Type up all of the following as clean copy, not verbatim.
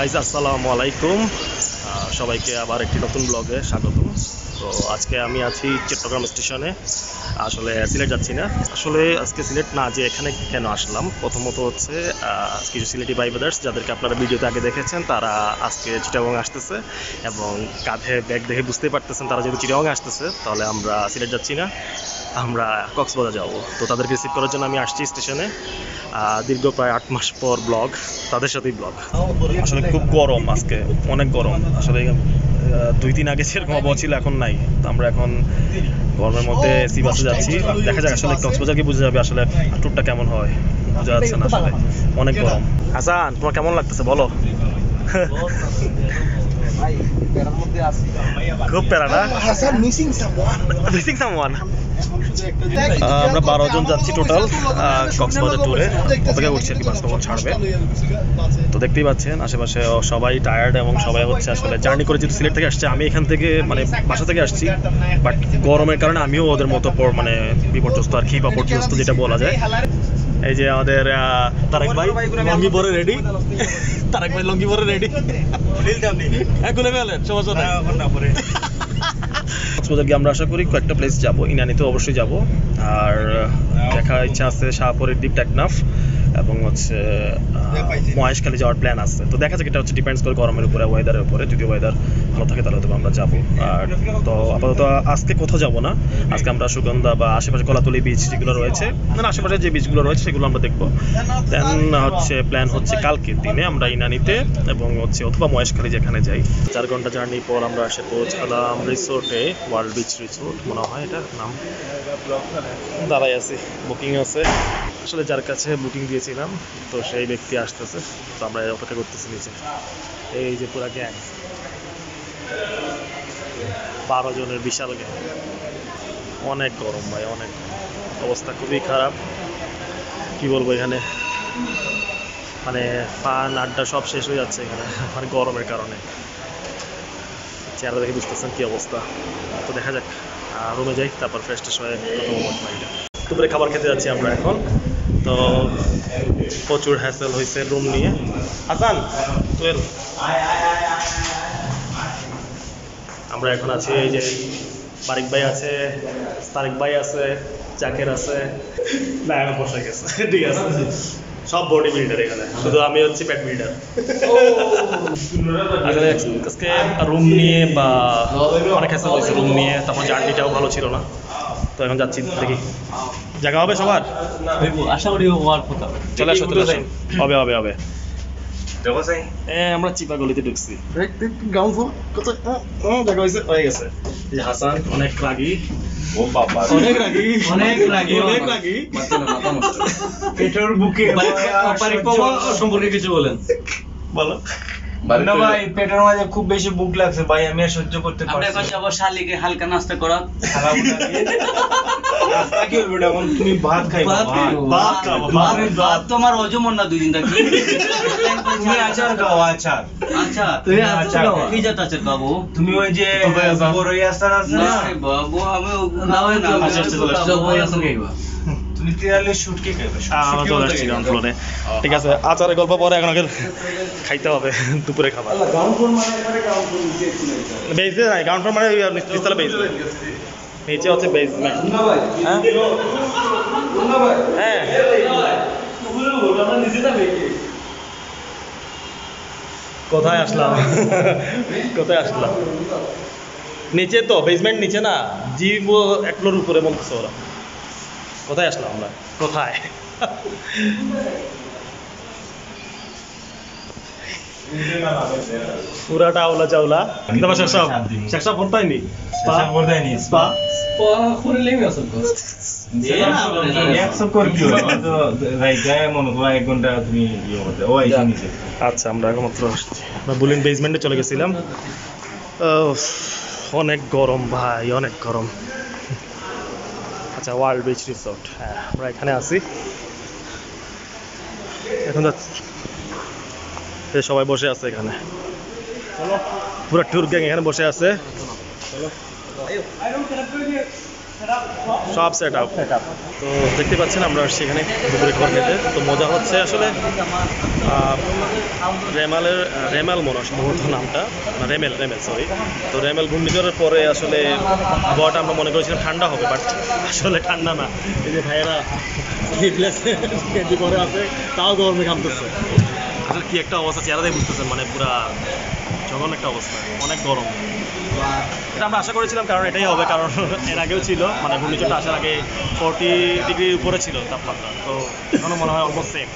Guys আসসালামু আলাইকুম, সবাইকে আবার একটি নতুন ব্লগে স্বাগতম। তো আজকে আমি আছি চট্টগ্রাম স্টেশনে। আসলে সিলেট যাচ্ছি না, আসলে আজকে সিলেট না যে এখানে কেন আসলাম, প্রথমত হচ্ছে কিছু সিলেটি ভাই ব্রাদার্স যাদেরকে আপনারা ভিডিওতে আগে দেখেছেন তারা আজকে চিটাগং আসতেছে, এবং কাঁধে ব্যাগ দেখে বুঝতে পারতেছেন তারা যেহেতু চিটাগং আসতেছে তাহলে আমরা সিলেট যাচ্ছি না, আমরা কক্সবাজার যাব। তো তাদেরকে রিসিভ করার জন্য আমি আসছি স্টেশনে। দীর্ঘ প্রায় 8 মাস পর ব্লগ, তাদের সাথেই ব্লগ। আসলে খুব গরম, আজকে অনেক গরম। আসলে 2 দিন আগে সেরকম আবহাওয়া ছিল, এখন নাই। তো আমরা এখন গরমের মধ্যে এসি বাসে যাচ্ছি। দেখা যাক আসলে কক্সবাজার কি বোঝা যাবে আসলে ট্যুরটা কেমন হয়, বোঝা যাচ্ছে না, আসলে অনেক গরম। হাসান, তোমার কেমন লাগতেছে বলো? খুব প্যারা না? Missing someone. আমরা 12 জন যাচ্ছি টোটাল কক্সবাজার ট্যুরে। অপেক্ষা করছি আর কি বাস কখন ছাড়বে। তো দেখতেই পাচ্ছেন আশেপাশে সবাই টায়ার্ড, এবং সবাই হচ্ছে আসলে জার্নি করে যেহেতু সিলেট থেকে আসছে, আমি এখান থেকে মানে বাসা থেকে আসছি, বাট গরমের কারণে আমিও ওদের মতো মানে বিপর্যস্ত আর কি, বা পর্যস্ত যেটা বলা যায়। এই যে আমাদের তারেক ভাই লঙ্গি পরে রেডি। তারেক ভাই লঙ্গি পরে রেডি। খুলে ফেলেন সমস্যা নাই। কক্সবাজার গিয়ে আমরা আশা করি কয়েকটা প্লেস যাব, ইনানিতে অবশ্যই যাব, আর দেখার ইচ্ছা আছে শাহপরীর দ্বীপ, টেকনাফ, এবং হচ্ছে মহেশখালী যাওয়ার প্ল্যান আছে। তো দেখা যাক, এটা হচ্ছে ডিপেন্ডস করে গরমের উপরে, ওয়েদারের উপরে। যদি ওয়েদার ভালো থাকে তাহলে আমরা যাব। আর তো আপাতত আজকে কোথাও যাব না, আজকে আমরা সুগন্ধা বা আশেপাশে কলাতলি বিচ যেগুলো রয়েছে, মানে আশেপাশে যে বিচগুলো রয়েছে সেগুলো আমরা দেখবো। দেন হচ্ছে প্ল্যান হচ্ছে কালকের দিনে আমরা ইনানিতে এবং হচ্ছে অথবা মহেশখালী যেখানে যাই। 4 ঘন্টা জার্নি পর আমরা এসে পৌঁছালাম রিসোর্টে, ওয়ার্ল্ড বিচ রিসোর্ট মনে হয় এটার নাম। দাঁড়াই আছি, বুকিং আছে। আসলে যার কাছে বুকিং দিয়েছিলাম তো সেই ব্যক্তি আসতেছে, তো আমরা অপেক্ষা করতেছি নিচে। এই যে পুরা গ্যাং, 12 জনের বিশাল গ্যাং। অনেক গরম ভাই, অনেক অবস্থা খুবই খারাপ। কি বলবো, এখানে মানে পান আড্ডা সব শেষ হয়ে যাচ্ছে এখানে, মানে গরমের কারণে। চেহারা দেখে বুঝতেছেন কি অবস্থা। তো দেখা যাক, রুমে যাই, তারপর ফ্রেশ ট্রেশ হয়ে দুপুরে খাবার খেতে যাচ্ছি আমরা এখন। তো প্রচুর হ্যাসেল হয়েছে রুম নিয়ে। হাসান 12, আমরা এখন আছি এই যে বারিক ভাই আছে, তারেক ভাই আছে, জাকের আছে, না এখন বসে গেছে। ঠিক আছে, সব বডি বিল্ডার এখানে, শুধু আমি হচ্ছি প্যাট বিল্ডার। আসলে আজকে রুম নিয়ে বা অনেক হ্যাসেল হয়েছে রুম নিয়ে, তারপর জার্নিটাও ভালো ছিল না। তো এখন যাচ্ছি, দেখি জায়গা হবে সবার, আশা করি চলে আসো চলে আসো, হবে হবে হবে। আমরা চিপা গলিতে ঢুকছি, গ্রাউন্ড ফ্লোর কোথায় দেখা হয়েছে, হয়ে গেছে। হাসান অনেক রাগী, ও বাবা অনেক রাগী, অনেক রাগী, অনেক রাগী। পেটের বুকে সম্পর্কে কিছু বলেন, বলো। না ভাই, পেটের মাঝে খুব বেশি বুক লাগছে ভাই, আমি আর সহ্য করতে পারছি না। আমরা এখন যাবো শালিকে হালকা নাস্তা করা। নাস্তা কি হবে এখন? তুমি ভাত খাইবা? ভাত খাবো, ভাত তোমার হজম না 2 দিন থাকি। তুমি আচার খাও, আচার। আচ্ছা তুমি আচার খাও, কি জাত আচার খাবো? তুমি ওই যে বড়ই আচার আছে না বাবু, আমি নাও না আচার চলে আসছে, বড়ই আচার খাইবা। তুমি তেলে শুটকি খাইবা, আমরা চলে আসছি গ্রাউন্ড ফ্লোরে। ঠিক আছে, আচারের গল্প পরে, এখন আগে খাইতে হবে দুপুরে খাবার। গ্রাউন্ড ফ্লোর মানে এখানে গ্রাউন্ড ফ্লোর নিচে একটু নাই, বেসে নাই, গ্রাউন্ড ফ্লোর মানে নিচতলা বেসমেন্ট, নিচে হচ্ছে বেসমেন্ট। হ্যাঁ হ্যাঁ, কোথায় আসলাম? কোথায় আসলাম? নিচে তো বেসমেন্ট, নিচে না, জীব 1 ফ্লোর উপরে বলতেছে ওরা। কোথায় আসলাম আমরা, কোথায়? পুরাটা আওলা চাওলা, তারপর শেষা পড়তাইনি স্পা খুললেই আসল কষ্ট। আচ্ছা, আমরা একমাত্র বুলিন বেসমেন্টে চলে গেছিলাম। অনেক গরম ভাই, অনেক গরম। আচ্ছা, ওয়ার্ল্ড বিচ রিসোর্ট, হ্যাঁ আমরা এখানে আছি এখন। যাচ্ছি, সবাই বসে আছে এখানে, পুরো ট্যুর গ্যাং এখানে বসে আছে। সব সেট আপ। তো দেখতে পাচ্ছেন আমরা সেখানে দুপুরে খাবার খেতে, তো মজা হচ্ছে আসলে রেমাল মনে হয় সম্ভবত নামটা, না রেমেল সরি। তো রেমেল ঘূর্ণিঝড়ের পরে আসলে আবহাওয়াটা আমরা মনে করেছিলাম ঠান্ডা হবে, বাট আসলে ঠান্ডা না। এই যে ভাইয়েরা করে আছে, তাও গরমে ঘামতেছে। আসলে কি একটা অবস্থা, চেহারাতেই বুঝতেছেন, মানে পুরা জঘন্য একটা অবস্থা, অনেক গরম। এটা আমরা আশা করেছিলাম, কারণ এটাই হবে, কারণ এর আগেও ছিল, মানে ঘূর্ণিঝড়টা আসার আগে 40 ডিগ্রির উপরে ছিল তাপমাত্রা। তো এখনও মনে হয় অলমোস্ট সেম।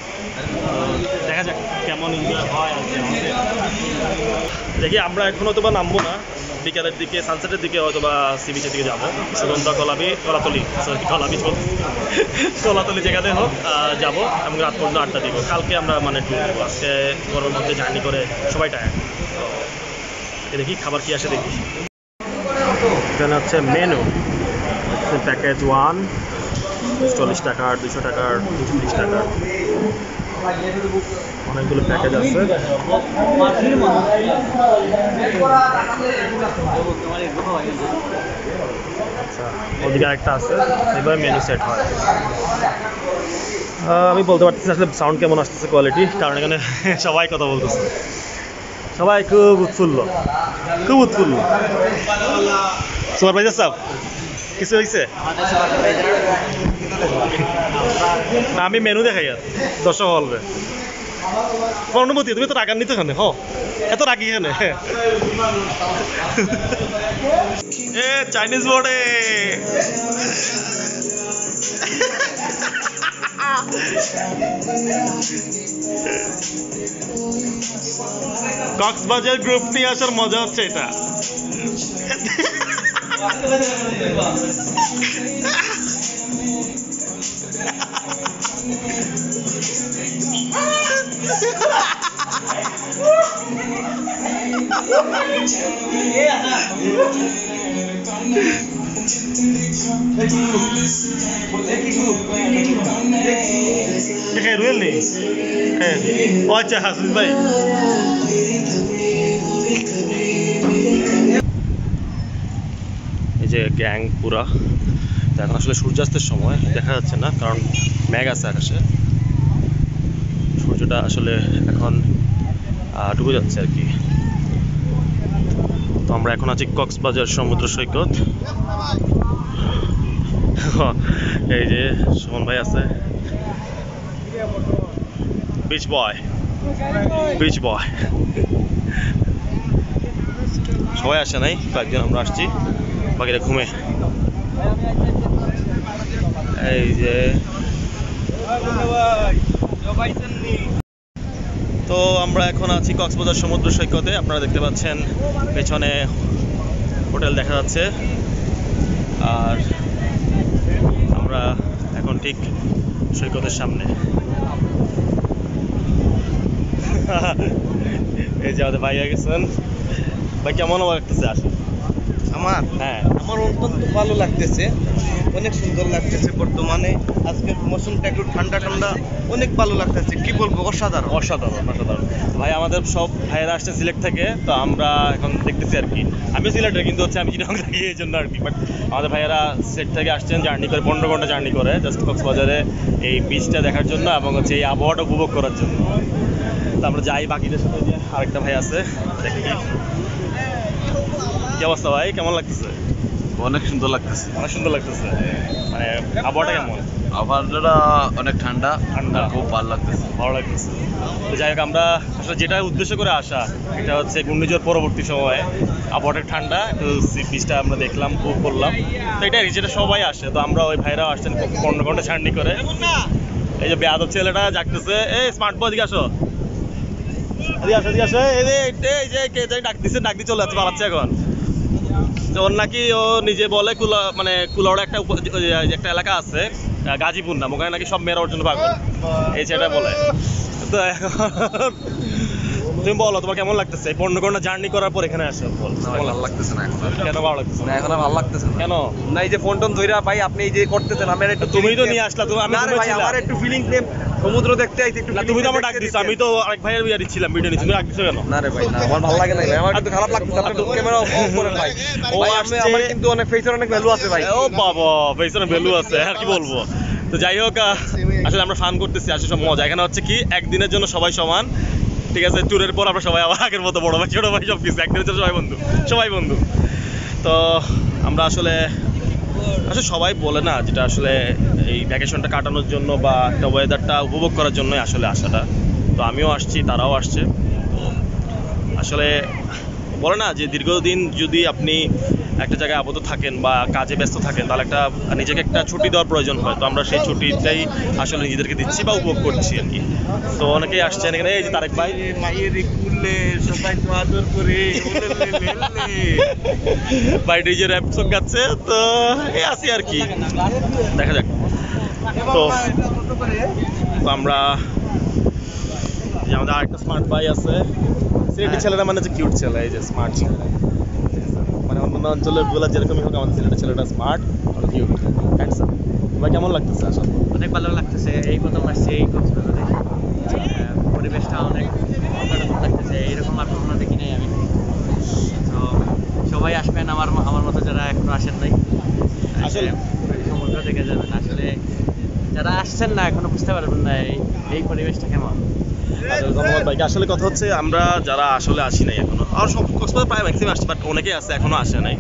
দেখা যাক কেমন এনজয় হয় আর কি আমাদের। দেখি আমরা এখন হয়তো বা নামবো না, বিকালের দিকে সানসেটের দিকে হয়তো বা সি বিচের দিকে যাবো, সুগন্ধা কলাতলি যেখানে হোক যাবো, এবং রাত পর্যন্ত আড্ডা দিব। কালকে আমরা মানে ট্যুর দেবো, আজকে গরমের মধ্যে জার্নি করে সবাই টায়ার্ড। তো দেখি খাবার কি আসে দেখি। এখানে হচ্ছে মেনু, প্যাকেজ 1 40 টাকার, 200 টাকার, 230 টাকার, অনেকগুলো প্যাকেজ আছে। আচ্ছা, ওদিকে আরেকটা আছে, এবার মেনু সেট হয়। আমি বলতে পারতেছি আসলে সাউন্ড কেমন আসতেছে, কোয়ালিটি, কারণ এখানে সবাই কথা বলতেছে, সবাই খুব উৎফুল্ল। সুপারভাইজার সাহেব কিছু হয়েছে? না, আমি মেনু দেখাই আর দর্শক বলবে। তোমার অনুমতি, তুমি তো টাকা নিতে এখানে এত রাগি এখানে। এ চাইনিজ বোর্ডে কক্সবাজার গ্রুপ নিয়ে আসার মজা হচ্ছে এটা। রুয়েল নেই, ও আচ্ছা হাসিস ভাই। এই যে গ্যাং পুরা, এখন আসলে সূর্যাস্তের সময় দেখা যাচ্ছে না, কারণ মেঘ আছে আকাশে, সূর্যটা আসলে এখন ডুবে যাচ্ছে আর কি। তো আমরা এখন আছি কক্সবাজার সমুদ্র সৈকত। এই যে সুমন ভাই আছে, বিচ বয়। সবাই আসে নাই, কয়েকজন আমরা আসছি, বাকিরা ঘুমে। এই যে তো আমরা এখন আছি কক্সবাজার সমুদ্র সৈকতে। আপনারা দেখতে পাচ্ছেন পেছনে হোটেল দেখা যাচ্ছে, আর আমরা এখন ঠিক সৈকতের সামনে। এই যে আমাদের ভাইয়া গেছেন। ভাই কেমন লাগতেছে আসলে? আমার অত্যন্ত ভালো লাগতেছে, অনেক সুন্দর লাগতেছে। বর্তমানে আজকের মৌসুমটা একটু ঠান্ডা, অনেক ভালো লাগতেছে। কি বলবো, অসাধারণ। ভাই আমাদের সব ভাইয়েরা আসছে সিলেট থেকে, তো আমরা এখন দেখতেছি আর কি। আমিও সিলেটের, কিন্তু হচ্ছে আমি চিটাগং থাকি এই জন্য আর কি। বাট আমাদের ভাইয়েরা সিলেট থেকে আসছেন জার্নি করে, 15 ঘন্টা জার্নি করে জাস্ট কক্সবাজারে এই বিচটা দেখার জন্য এবং হচ্ছে এই আবহাওয়াটা উপভোগ করার জন্য। তো আমরা যাই বাকিদের সাথে। যে আরেকটা ভাই আছে, দেখি কি অবস্থা ভাই, কেমন লাগতেছে? অনেক সুন্দর লাগতেছে। মানে আবহাওয়াটা কেমন? আবহাওয়াটা অনেক ঠান্ডা, খুব ভালো লাগতেছে। তো যাই হোক, আমরা আসলে যেটা উদ্দেশ্য করে আসা, এটা হচ্ছে ঘূর্ণিঝড় পরবর্তী সময়ে আবহাওয়াটা ঠান্ডা, একটু বিচটা আমরা দেখলাম, উপভোগ করলাম। তো এটাই যেটা সবাই আসে, তো আমরা ওই ভাইরাও আসছেন 15 ঘন্টা জার্নি করে। এই যে বেয়াদব ছেলেটা জাগতেছে, এই স্মার্ট বয় এদিকে আসো, এই যে কে ডাক দিয়ে চলে যাচ্ছে, পালাচ্ছে এখন। ওর নাকি ও নিজে বলে কুলাউড়া একটা এলাকা আছে গাজীপুর নাম, ওখানে নাকি সব মেয়েরা ওর জন্য পাগল, এই ছেলেটা বলে। তো এখন তুমি বলো তোমার কেমন লাগতেছে এই পর্ণকর্ণা জার্নি করার পর এখানে আসো বল ভালো লাগতেছে না এখন। কেন ভালো লাগতেছে না এখন আর ভালো লাগতেছে না। কেন না এই যে ফোন টোন ধইরা ভাই আপনি এই যে করতেছেন আমি আর একটু তুমি তো নিয়ে আসলা তুমি আমি না রে ভাই আমার একটু ফিলিং নেম সমুদ্র দেখতে আইতে একটু না তুমি তো আমার ডাক দিছো আমি তো আরেক ভাইয়ের বিয়ে দিচ্ছিলাম ভিডিও নিচ্ছি তুমি ডাক দিছো কেন না রে ভাই না আমার ভালো লাগে না ভাই আমার একটু খারাপ লাগতেছে আপনি ক্যামেরা অফ করেন ভাই ও ভাই আমি আসছে- আমার কিন্তু অনেক ফেসের অনেক ভ্যালু আছে ভাই ও বাবা পেছনে ভ্যালু আছে আর কি বলবো তো যাই হোক আসলে আমরা ফান করতেছি আসলে সব মজা এখানে হচ্ছে কি একদিনের জন্য সবাই সমান ঠিক আছে ট্যুরের পর আমরা সবাই আবার আগের মতো বড় ভাই ছোট ভাই সব কিছু একদিনের জন্য সবাই বন্ধু তো আমরা আসলে সবাই বলে না যেটা আসলে এই ভ্যাকেশনটা কাটানোর জন্য বা একটা ওয়েদারটা উপভোগ করার জন্যই আসলে আসাটা তো আমিও আসছি তারাও আসছে তো আসলে বলে না যে দীর্ঘদিন যদি আপনি একটা জায়গায় আবদ্ধ থাকেন বা কাজে ব্যস্ত থাকেন তাহলে একটা নিজেকে একটা ছুটি দেওয়ার প্রয়োজন হয় তো আমরা সেই ছুটিটাই আসলে নিজেদেরকে দিচ্ছি বা উপভোগ করছি আর কি তো অনেকেই আসছেন এখানে এই যে তারেক ভাই মায়ের কুলে সবাই তো আদর করে ভাই ডিজে র্যাপ সং গাচ্ছে তো এই আসি আর কি দেখা যাক তো আমরা এই যে আমাদের আরেকটা স্মার্ট ভাই আছে সিলেটি ছেলেরা মানে যে কিউট ছেলে এই যে স্মার্ট ছেলে মানে অন্যান্য অঞ্চলের গুলো যেরকমই হোক আমাদের সিলেটের ছেলেটা স্মার্ট আর কিউট হ্যান্ডসাম ভাই কেমন লাগতেছে আসলে অনেক ভালো লাগতেছে এই প্রথম আসছে এই কক্সবাজারে পরিবেশটা অনেক অন্যরকম লাগতেছে এইরকম আর কখনো দেখি নাই আমি তো সবাই আসবেন আমার মতো যারা এখনো আসেন নাই আসলে- সমুদ্র দেখে যাবেন আসলে যারা আসছেন না এখনো বুঝতে পারবেন না এই পরিবেশটা কেমন আচ্ছা, ধন্যবাদ ভাইকে আসলে কথা হচ্ছে আমরা যারা আসলে আসি নাই এখনো আর সব কক্সবাজার প্রায় ম্যাক্সিমাম আসছে বাট অনেকেই আছে এখনো আসে নাই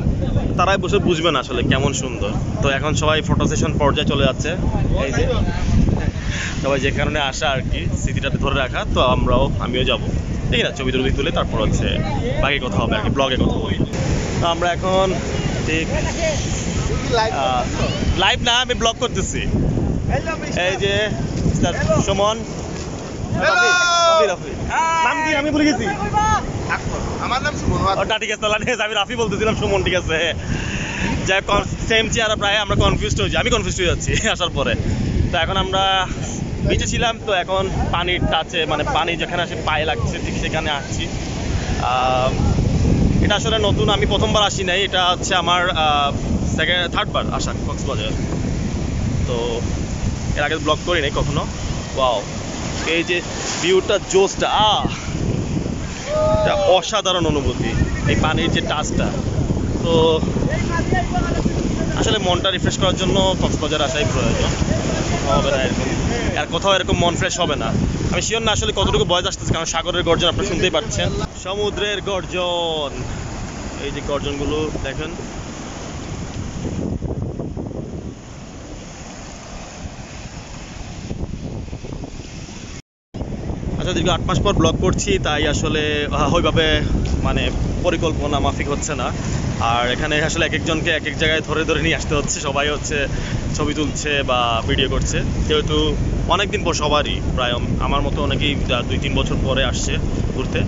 তারাই বসে বুঝবেন আসলে কেমন সুন্দর তো এখন সবাই ফটো সেশন পর্যায়ে চলে যাচ্ছে এই যে সবাই যে কারণে আসা আর কি স্মৃতিটাতে ধরে রাখা তো আমিও যাবো ঠিক আছে ছবি টবি তুলে তারপর হচ্ছে বাকি কথা হবে আর কি ব্লগে কথা বলি তো আমরা এখন ঠিক লাইভ না আমি ব্লগ করতেছি এই যে মিস্টার সুমন রাফি নাম কি আমি ভুলে গেছি আমার নাম সুমন ওটা ঠিক আছে তাহলে আমি রাফি বলতেছিলাম সুমন ঠিক আছে যা সেম চেয়ার প্রায় আমরা কনফিউজড হয়ে যাই আমি কনফিউজ হয়ে যাচ্ছি আসার পরে তো এখন আমরা বিচে ছিলাম তো এখন পানির টাচে মানে পানি যেখানে আসে পায়ে লাগছে ঠিক সেখানে আসছি এটা আসলে নতুন আমি প্রথমবার আসি নাই এটা হচ্ছে আমার থার্ডবার আসা কক্সবাজার তো এর আগে ব্লগ করি নাই কখনো ওয়াও এই যে ভিউটা জোসটা এটা অসাধারণ অনুভূতি এই পানির যে টাচটা তো আসলে মনটা রিফ্রেশ করার জন্য কক্সবাজার আসাই প্রয়োজন হবে না এরকম আর কোথাও এরকম মন ফ্রেশ হবে না আমি শিওর না আসলে কতটুকু বয়স আসতেছে কারণ সাগরের গর্জন আপনারা শুনতেই পাচ্ছেন সমুদ্রের গর্জন এই যে গর্জনগুলো দেখেন আচ্ছা দীর্ঘ 8 মাস পর ব্লগ করছি তাই আসলে ওইভাবে মানে পরিকল্পনা মাফিক হচ্ছে না আর এখানে আসলে এক একজনকে এক এক জায়গায় ধরে ধরে নিয়ে আসতে হচ্ছে সবাই হচ্ছে ছবি তুলছে বা ভিডিও করছে যেহেতু অনেকদিন পর সবারই প্রায় আমার মতো অনেকেই 2-3 বছর পরে আসছে ঘুরতে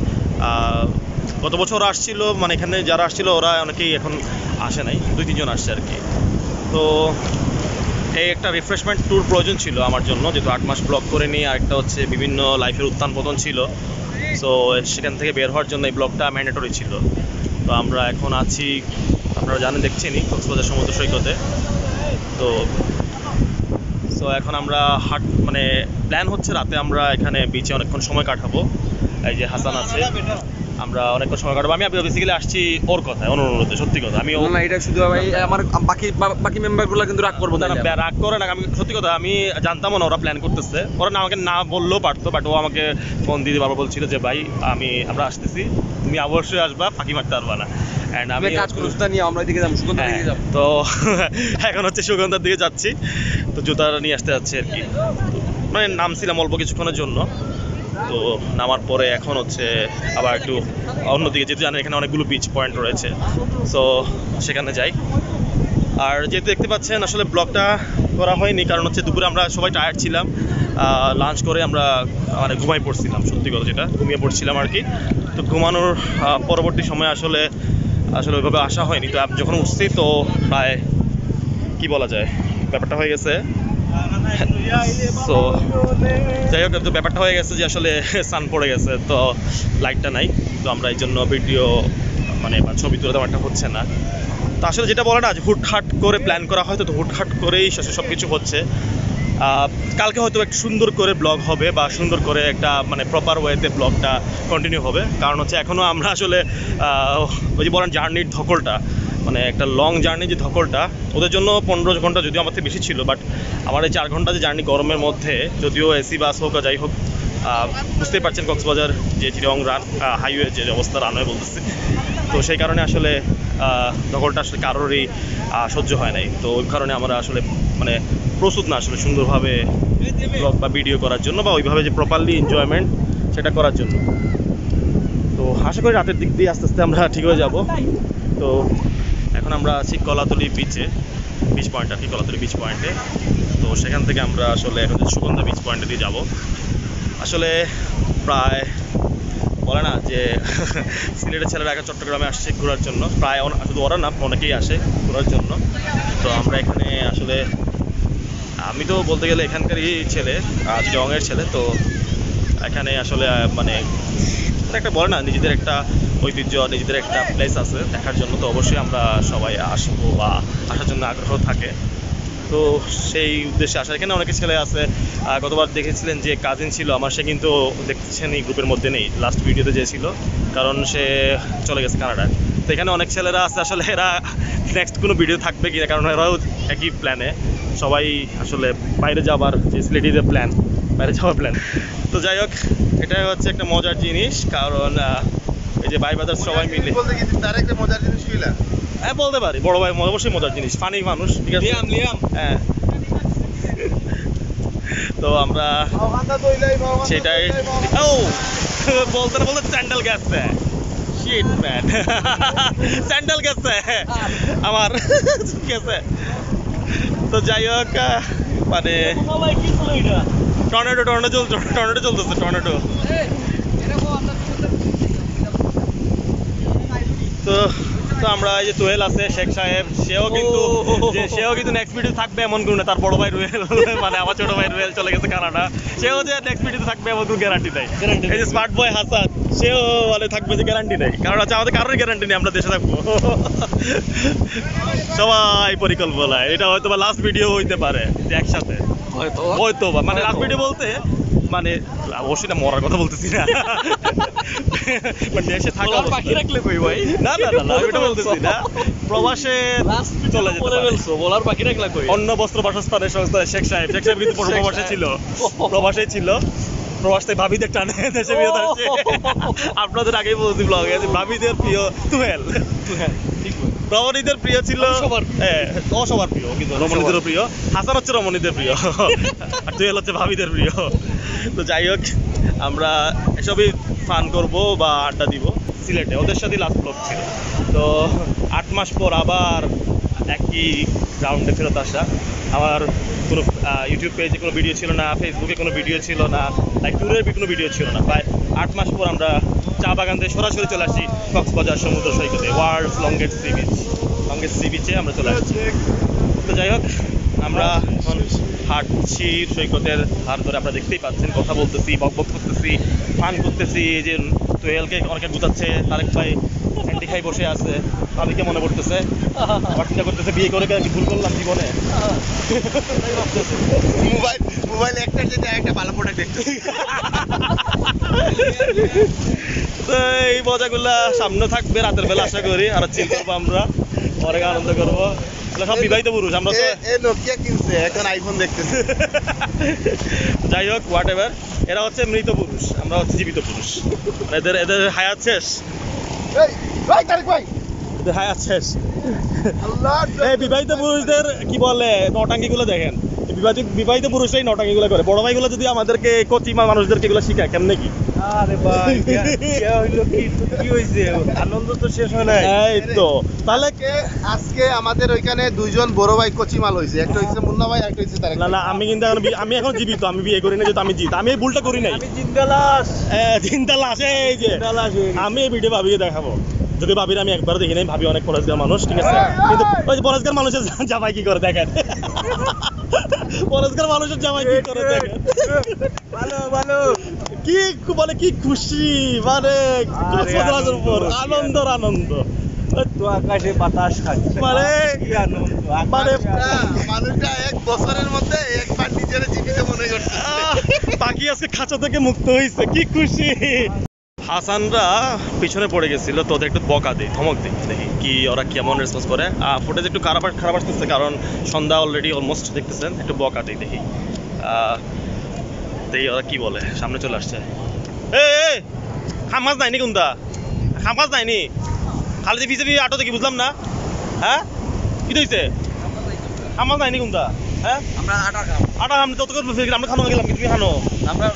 গত বছর আসছিল মানে এখানে যারা আসছিল ওরা অনেকেই এখন আসে নাই 2-3 জন আসছে আর কি তো এই একটা রিফ্রেশমেন্ট ট্যুর প্রয়োজন ছিল আমার জন্য যেহেতু 8 মাস ব্লগ করে নিয়ে আরেকটা হচ্ছে বিভিন্ন লাইফের উত্থান পতন ছিল সো সেখান থেকে বের হওয়ার জন্য এই ব্লগটা ম্যান্ডেটরি ছিল তো আমরা এখন আছি আপনারা জানেন দেখছেনই কক্সবাজার সমুদ্র সৈকতে তো এখন আমরা মানে প্ল্যান হচ্ছে রাতে আমরা এখানে বিচে অনেকক্ষণ সময় কাটাবো এই যে হাসান আছে আমরা অনেকক্ষণ সময় কাটাবো আমি বেসিক্যালি আসছি ওর কথায় অনুরোধে সত্যি কথা আমি না এটা শুধু ভাই আমার বাকি মেম্বারগুলো কিন্তু রাগ করবো না রাগ করে না আমি সত্যি কথা আমি জানতামও না ওরা প্ল্যান করতেছে ওরা না আমাকে না বললেও পারতো বাট ও আমাকে ফোন দিয়ে বারবার বলছিল যে ভাই আমরা আসতেছি তুমি অবশ্যই আসবা ফাঁকি মারতে পারবা না অ্যান্ড আমি কাজ করতে নিয়ে আমরা দিকে যাব সুগন্ধা দিকে যাব তো এখন হচ্ছে সুগন্ধার দিকে যাচ্ছি তো জুতাটা নিয়ে আসতে যাচ্ছি আর কি মানে নামছিলাম অল্প কিছুক্ষণের জন্য তো নামার পরে এখন হচ্ছে আবার একটু অন্যদিকে যেহেতু জানেন এখানে অনেকগুলো বিচ পয়েন্ট রয়েছে সো সেখানে যাই আর যেহেতু দেখতে পাচ্ছেন আসলে ব্লগটা করা হয়নি কারণ হচ্ছে দুপুরে আমরা সবাই টায়ার্ড ছিলাম লাঞ্চ করে আমরা মানে ঘুমাই পড়ছিলাম সত্যি কথা যেটা ঘুমিয়ে পড়ছিলাম আর কি তো ঘুমানোর পরবর্তী সময় আসলে ওইভাবে আসা হয়নি তো যখন উঠছি তো প্রায় কি বলা যায় ব্যাপারটা হয়ে গেছে সো যাই হোক, তো ব্যাপারটা হয়ে গেছে যে আসলে সান পড়ে গেছে, তো লাইটটা নাই, তো আমরা এই জন্য ভিডিও মানে বা ছবি তুলে তেমন একটা হচ্ছে না। তো আসলে যেটা বলে না যে হুটহাট করে প্ল্যান করা হয়, তো হুটহাট করেই শেষে সব কিছু হচ্ছে। কালকে হয়তো একটু সুন্দর করে ব্লগ হবে বা সুন্দর করে একটা মানে প্রপার ওয়েতে ব্লগটা কন্টিনিউ হবে। কারণ হচ্ছে এখনও আমরা আসলে ওই যে বলেন জার্নির ধকলটা, মানে একটা লং জার্নি যে ধকলটা, ওদের জন্য 15 ঘন্টা যদিও আমার থেকে বেশি ছিল, বাট আমার এই 4 ঘন্টা যে জার্নি গরমের মধ্যে, যদিও এসি বাস হোক আর যাই হোক, বুঝতেই পারছেন কক্সবাজার যে চিরং হাইওয়ে যে অবস্থা, রানওয়ে বলতেছি, তো সেই কারণে আসলে ধকলটা আসলে কারোরই সহ্য হয় নাই। তো ওই কারণে আমরা আসলে মানে প্রস্তুত না আসলে সুন্দরভাবে ব্লগ বা ভিডিও করার জন্য, বা ওইভাবে যে প্রপারলি এনজয়মেন্ট সেটা করার জন্য। তো আশা করি রাতের দিক দিয়ে আস্তে আস্তে আমরা ঠিক হয়ে যাব। তো এখন আমরা আছি কলাতলি বিচে, বিচ পয়েন্ট আর কি, কলাতলি বিচ পয়েন্টে। তো সেখান থেকে আমরা আসলে এখন সুগন্ধা বিচ পয়েন্টে দিয়ে যাব। আসলে প্রায় বলে না যে সিলেটের ছেলেরা এখন চট্টগ্রামে আসছে ঘোরার জন্য, প্রায় শুধু ওরা না, অনেকেই আসে ঘোরার জন্য। তো আমরা এখানে আসলে, আমি তো বলতে গেলে এখানকারই ছেলে, চিরঙের ছেলে, তো এখানে আসলে মানে একটা বলে না নিজেদের একটা ঐতিহ্য, নিজেদের একটা প্লেস আছে দেখার জন্য, তো অবশ্যই আমরা সবাই আসবো বা আসার জন্য আগ্রহ থাকে। তো সেই উদ্দেশ্যে আসা। এখানে অনেক ছেলে আছে, গতবার দেখেছিলেন যে কাজিন ছিল আমার, সে কিন্তু দেখছেন এই গ্রুপের মধ্যে নেই, লাস্ট ভিডিওতে যে ছিল, কারণ সে চলে গেছে কানাডায়। তো এখানে অনেক ছেলেরা আছে, আসলে এরা নেক্সট কোনো ভিডিও থাকবে কি না, কারণ এরাও একই প্ল্যানে, সবাই আসলে বাইরে যাবার যে সিলেটিতে প্ল্যান, বাইরে যাওয়ার প্ল্যান। তো যাই হোক, এটাই হচ্ছে একটা মজার জিনিস, কারণ এই যে ভাই বাজার সবাই মিলে হ্যাঁ বলতে পারি, বড় ভাই অবশ্যই মজার জিনিস, ফানি মানুষ, ঠিক আছে। হ্যাঁ, তো আমরা সেটাই ও বলতে না বলতে স্যান্ডেল গেছে, শিট ম্যান, স্যান্ডেল গেছে আমার গেছে। তো যাই হোক, মানে টর্নেডো চলতেছে, টর্নেডো। তো তো আমরা এই যে তোহেল আছে, শেখ সাহেব, সেও কিন্তু নেক্সট ভিডিও থাকবে এমন কোনো না, তার বড় ভাই রুয়েল মানে আমার ছোট ভাই রুয়েল চলে গেছে কানাডা, সেও যে নেক্সট ভিডিও থাকবে এমন কোনো গ্যারান্টি নেই। এই যে স্মার্ট বয় হাসান, সেও মানে থাকবে যে গ্যারান্টি নেই, কারণ হচ্ছে আমাদের কারোর গ্যারান্টি নেই আমরা দেশে থাকবো। সবাই পরিকল্পনায়, এটা হয়তো বা লাস্ট ভিডিও হইতে পারে যে একসাথে, হয়তো বা মানে লাস্ট ভিডিও বলতে মানে অবশ্যই না মরার কথা বলতেছি না, দেশে থাকা বাকি রাখলে কই ভাই, না ওটা বলতেছি না, প্রবাসে চলে যেতে পারে, বলার বাকি রাখলে কই। অন্য বস্ত্র বাসস্থানের সংস্থা শেখ সাহেব কিন্তু প্রবাসে ছিল, প্রবাসে ছিল, প্রবাস থেকে ভাবিদের টানে দেশে বিয়ে আসছে। আপনাদের আগেই বলছি ব্লগে, ভাবিদের প্রিয় তুহেল, রমণীদের প্রিয় ছিল, সবার প্রিয়, কিন্তু রমণীদেরও প্রিয়, হাসান হচ্ছে রমণীদের প্রিয়, আর তুহেল হচ্ছে ভাবিদের প্রিয়। তো যাই হোক, আমরা এসবই ফান করব বা আড্ডা দিব সিলেটে, ওদের সাথে লাস্ট ব্লগ ছিল। তো 8 মাস পর আবার একই গ্রাউন্ডে ফেরত আসা। আমার কোনো ইউটিউব পেজে কোনো ভিডিও ছিল না, ফেসবুকে কোনো ভিডিও ছিল না, লাইক ট্যুরের কোনো ভিডিও ছিল না। প্রায় 8 মাস পর আমরা চা বাগান থেকে সরাসরি চলে আসি কক্সবাজার সমুদ্র সৈকতে, ওয়ার্ল্ডস লংগেস্ট সি বিচে আমরা চলে আসছি। তো যাই হোক, আমরা এখন হাঁটছি সৈকতের ধার ধরে, আপনারা দেখতেই পাচ্ছেন, কথা বলতেছি, বকবক করতেছি, ফান করতেছি। এই যে তোহেলকে অনেকে গুতাচ্ছে, তারেক ভাই ক্যান্ডি খাই বসে আছে, তাদেরকে মনে পড়তেছে, আবার চিন্তা করতেছে বিয়ে করে কি ভুল করলাম জীবনে। মোবাইল একটা ভালো প্রোডাক্ট দেখতেছি। তো এই মজাগুলা সামনে থাকবে রাতের বেলা, আশা করি আর চিল করবো আমরা, অনেক আনন্দ করবো। সব বিবাহিত পুরুষ, আমরা তো নোকিয়া কিনছে, এখন আইফোন দেখতেছি। যাই হোক, হোয়াট এভার, এরা হচ্ছে মৃত পুরুষ, আমরা হচ্ছে জীবিত পুরুষ, এদের হায়াত শেষ, এদের হায়াত শেষ। এই বিবাহিত পুরুষদের কি বলে নটাঙ্গিগুলো দেখেন, বিবাহিত পুরুষরাই নটাঙ্গিগুলো করে। বড় ভাইগুলো যদি আমাদেরকে কচিমা মানুষদেরকে এগুলো শিখায় কেমনে কি, আরে ভাই কি হইছে, আনন্দ তো শেষ হয় না। এই তো তাহলে আজকে আমাদের ওইখানে দুইজন বড় ভাই কচিমাল হইছে, একটা হইছে মুন্না ভাই, একটা হইছে তারেক। না আমি কিন্তু আমি এখন জীবিত, আমি বিয়ে করি না, যেহেতু আমি জিত, আমি এই ভুলটা করি নাই, আমি জিন্দা লাশ, এই যে আমি এই ভিডিও ভাবিয়ে দেখাবো। যদি ভাবির আমি একবার দেখি নাই, ভাবি অনেক পরেশগার মানুষ, ঠিক আছে, কিন্তু ওই যে পরেশগার মানুষের জামাই কি করে দেখেন, পরেশগার মানুষের জামাই কি করে দেখেন, কি মানে কি খুশি, মানে কক্সবাজারের উপর আনন্দর আনন্দ, তো আকাশে বাতাস খাচ্ছে মানে মানে মানুষটা 1 বছরের মধ্যে একবার নিজের জীবিত মনে করছে। পাখি আজকে খাঁচা থেকে মুক্ত হয়েছে, কি খুশি। হাসানরা পিছনে পড়ে গেছিল, তো ওদের একটু বকা দিই, ধমক দিই, দেখি কি ওরা কেমন রেসপন্স করে। ফুটেজ একটু খারাপ আসতেছে কারণ সন্ধ্যা অলরেডি অলমোস্ট দেখতেছেন, একটু বকা দিই, দেখি দেখি ওরা কি বলে। সামনে চলে আসছে, এই খামাজ নাইনি কোনটা, খামাজ নাইনি, খালি যে বিজেপি আটো দেখি বুঝলাম না, হ্যাঁ কি হয়েছে, খামাজ নাইনি কোনটা, হ্যাঁ আমরা আটা আমি তত করে আমরা খানো গেলাম, তুমি খানো আমরা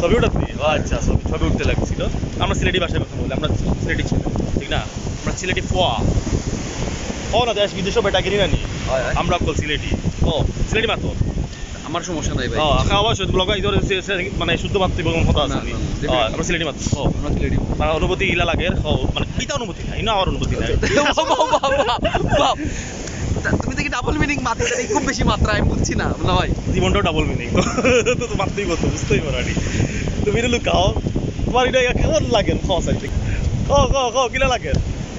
ছবি উঠাচ্ছি, ও আচ্ছা ছবি উঠতে লাগছিল। আমরা সিলেটি ভাষায় কথা বলি, আমরা সিলেটি ছিল, ঠিক না, আমরা সিলেটি ফোয়া ও না, দেশ বিদেশও বেটা কিনি নানি, আমরা বল সিলেটি, ও সিলেটি মাত্র আমার সমস্যা নাই ভাই, খাওয়া ব্লগ মানে শুদ্ধ মাতৃভূমি কথা আছে, আমরা সিলেটি মাত্র আমরা সিলেটি মানে অনুভূতি ইলা লাগে, মানে ইটা অনুভূতি নাই, ইনা আমার অনুভূতি নাই। তুমি দেখি ডাবল মিনিং মাত্রা খুব বেশি মাত্রা, আমি বুঝছি না ভাই, জীবনটাও ডাবল মিনিং, তো মারতেই বলতো, বুঝতেই পারি। তুমি এটা লুকাও, তোমার এটা কেমন লাগে খাওয়া চাইতে, কিলা লাগে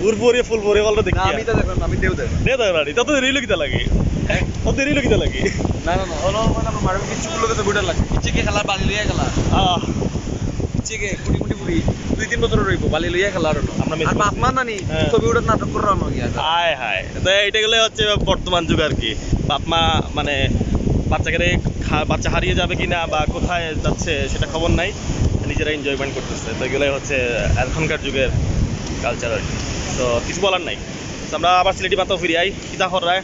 উর পরে ফুল পরে বলটা দেখি আমি তো দেখলাম, আমি দেও দে দে রানি, তত দেরি লুকিতে লাগে, তত দেরি লুকিতে লাগে, না হলো মানে আমার মারবে কিছু গুলো তো গুড়া লাগে, পিছে কে খেলা বালি লইয়া খেলা, পিছে কে কুটি 2-3 বছর রইবো বালি লইয়া খেলা, আর আমরা আর বাপ মা নানি ছবি উড়াত নাটক করলাম গিয়া, হায় হায়, তো এইটা গেলে হচ্ছে বর্তমান যুগ আর কি। বাপ মা মানে বাচ্চা হারিয়ে যাবে কিনা বা কোথায় যাচ্ছে সেটা খবর নাই, নিজেরা এনজয়মেন্ট করতেছে, তো এগুলোই হচ্ছে এখনকার যুগের কালচার আর কি। তো কিছু বলার নাই, তো আমরা আবার সিলেটি মাত্র ফিরে আই, কিতা করায়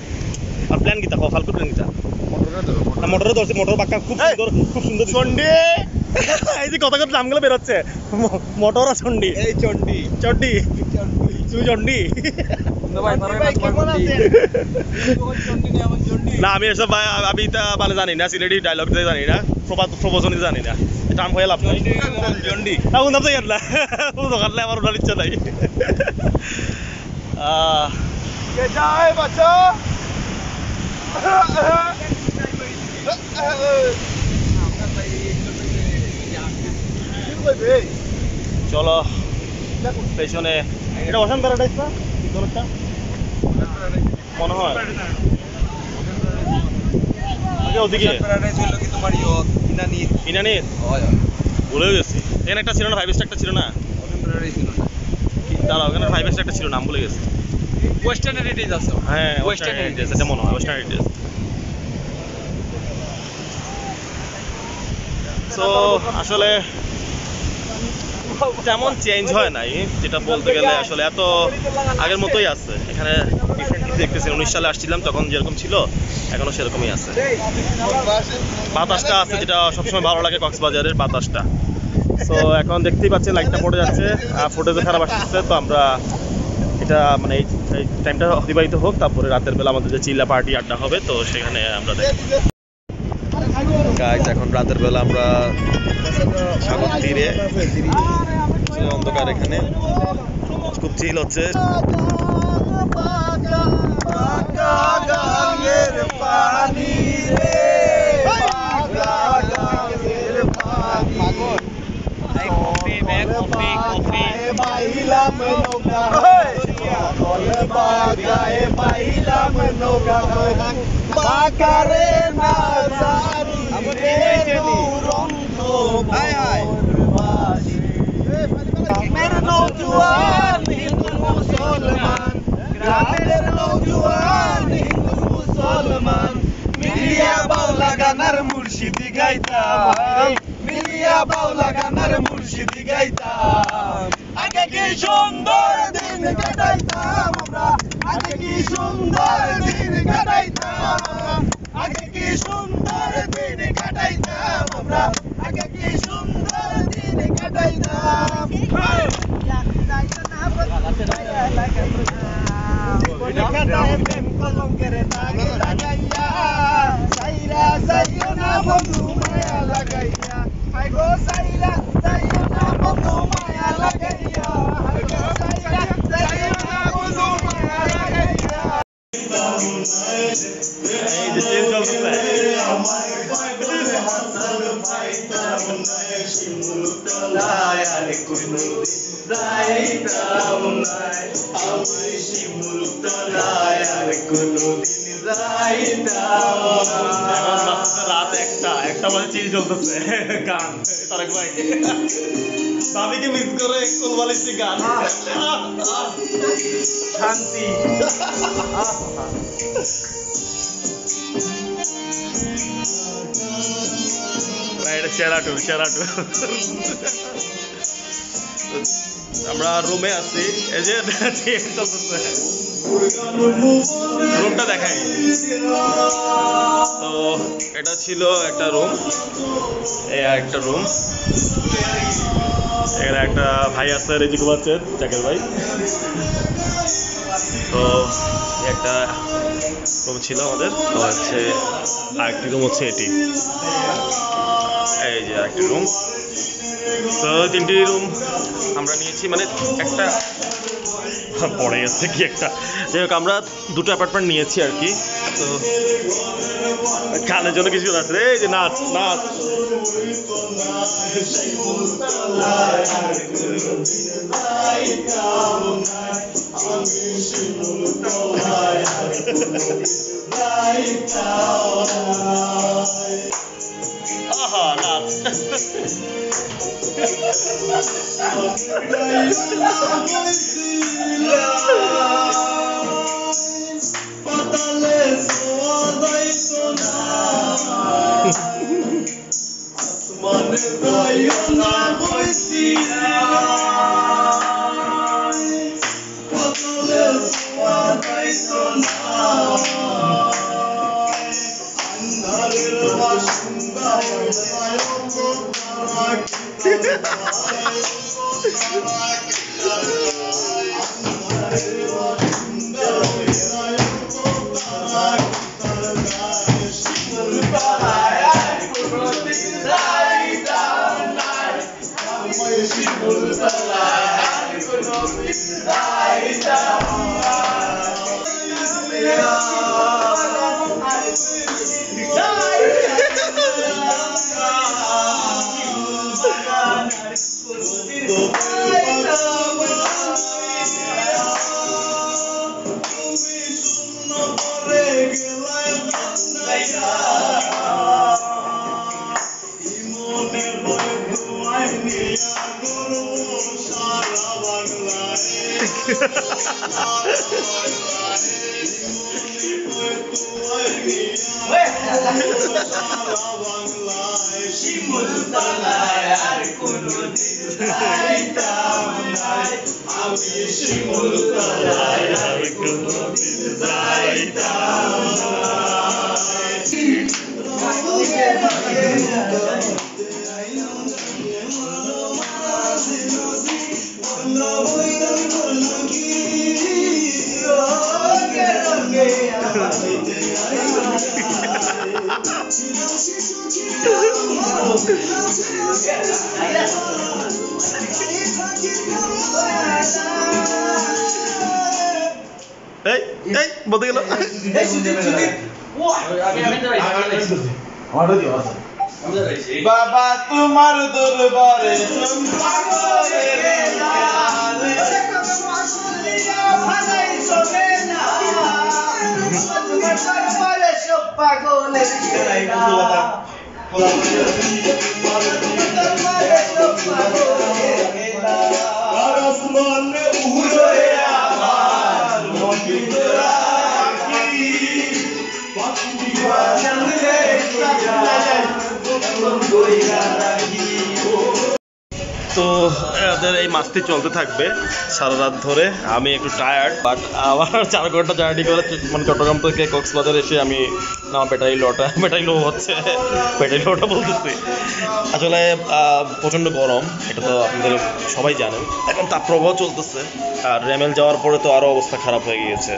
আর প্ল্যান কিতা ফালতু প্ল্যান কিতা, মোটরে ধরছে, মোটর পাক্কা খুব সুন্দর চন্ডি, এই যে কথা কথা নামগুলো বেরোচ্ছে, মোটর আর চন্ডি, এই চন্ডি চন্ডি তুই চন্ডি না, আমি এসব আমি তা মানে জানি না, সিলেটি ডায়লগ জানি না, প্রবচন জানি না, টার্ম হয়ে লাভ নাই, চন্ডি এখন নাম তো ইয়ার না দোকান আমার ওনার ইচ্ছা নাই। যায় বাচ্চা চলো পেছনে, এটা ওশান প্যারাডাইস না ভিতরটা মনে হয়, ওদিকে প্যারাডাইস হলো কি তোমার ইনানির ভুলে গেছি, এখানে একটা ছিল না 5 স্টার একটা ছিল না, প্যারাডাইস ছিল না, দাঁড়াও ওখানে 5 স্টার একটা ছিল, নাম ভুলে গেছি, ওয়েস্টার্ন হেরিটেজ আছে, হ্যাঁ ওয়েস্টার্ন হেরিটেজ, এটা মনে হয় ওয়েস্টার্ন হেরিটেজ। তো আসলে তেমন চেঞ্জ হয় নাই, যেটা বলতে গেলে আসলে এত আগের মতোই আছে। এখানে রিসেন্টলি দেখতেছি 19 সালে আসছিলাম তখন যেরকম ছিল এখনো সেরকমই আছে, বাতাসটা আছে যেটা সবসময় ভালো লাগে কক্সবাজারের বাতাসটা। তো এখন দেখতেই পাচ্ছেন লাইটটা পড়ে যাচ্ছে, ফুটেজে খারাপ আসতেছে, তো আমরা এটা মানে এই টাইমটা অতিবাহিত হোক, তারপরে রাতের বেলা আমাদের যে চিল্লা পার্টি আড্ডা হবে, তো সেখানে আমরা দেখব। গাইস এখন রাতের বেলা আমরা সাগর তীরে, অন্ধকার, এখানে খুব চিল হচ্ছে। মুর্শিদি গাইতাম, মিলিয়া বাউলা গানার মুর্শিদি গাইতাম, আগে কি সুন্দর দিন কাটাইতাম আমরা, আগে কি সুন্দর দিন কাটাইতাম, আগে কি সুন্দর দিন কাটাইতাম আমরা, আগে কি সুন্দর দিন কাটাইতাম। কলঙ্কের নাগে লাগাইয়া সাইরা যাইও না বন্ধু মায়া লাগাইয়া, আই গো সাইরা যাইও না বন্ধু মায়া লাগাইয়া। এই যে ট্রেন চলতেছে এখন বাজছে রাত 1টা বাজে চিনি চলতেছে গান তারেক ভাই দাদিকে মিস করে কোলবালিশটি গান শান্তি এটা সেরা ট্যুর আমরা রুমে আছি এই যে ট্রেন চলতেছে রুমটা দেখাই তো এটা ছিল একটা রুম এই একটা রুম এখানে একটা ভাই আছে রেজি ঘুমাচ্ছেন জাকের ভাই তো একটা রুম ছিল আমাদের তো হচ্ছে আরেকটি রুম হচ্ছে এটি এই যে আরেকটি রুম তো 3টি রুম আমরা নিয়েছি মানে একটা পড়ে গেছে কি একটা যাই হোক আমরা 2টো অ্যাপার্টমেন্ট নিয়েছি আর কি তো গানের জন্য কিছু আছে এই যে নাচ আহা নাচ বলতে গেল বাবা তোমার দরবারে তো এদের এই মাস্তি চলতে থাকবে সারা রাত ধরে। আমি একটু টায়ার্ড, বাট আমার 4 ঘন্টা জার্নি করে মানে চট্টগ্রাম থেকে কক্সবাজার এসে আমি আমার ব্যাটারি লো হচ্ছে, ব্যাটারি লোটা বলতেছি। আসলে প্রচণ্ড গরম, এটা তো আপনাদের সবাই জানেন। এখন তাপপ্রবাহ চলতেছে, আর রেমেল যাওয়ার পরে তো আরও অবস্থা খারাপ হয়ে গিয়েছে।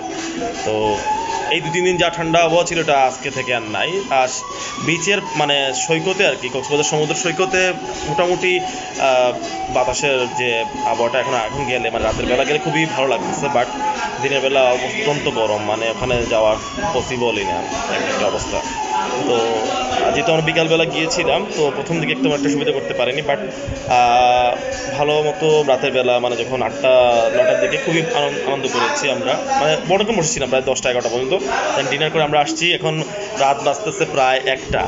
তো এই 2-3 দিন যা ঠান্ডা আবহাওয়া ছিল এটা আজকে থেকে আর নাই। আর বিচের মানে সৈকতে আর কি, কক্সবাজার সমুদ্র সৈকতে মোটামুটি বাতাসের যে আবহাওয়াটা এখন গেলে মানে রাতের বেলা গেলে খুবই ভালো লাগতেছে, বাট দিনের বেলা অত্যন্ত গরম, মানে ওখানে যাওয়া পসিবলই না একটা অবস্থা। তো যেহেতু আমরা বিকালবেলা গিয়েছিলাম তো প্রথম দিকে একটু একটা সুবিধা করতে পারিনি, বাট ভালো মতো রাতের বেলা মানে যখন 8টা-9টার দিকে খুবই আনন্দ করেছি আমরা, মানে বড়কে বসেছিলাম প্রায় 10টা-11টা পর্যন্ত। দেন ডিনার করে আমরা আসছি, এখন রাত বাজতেছে প্রায় 1টা,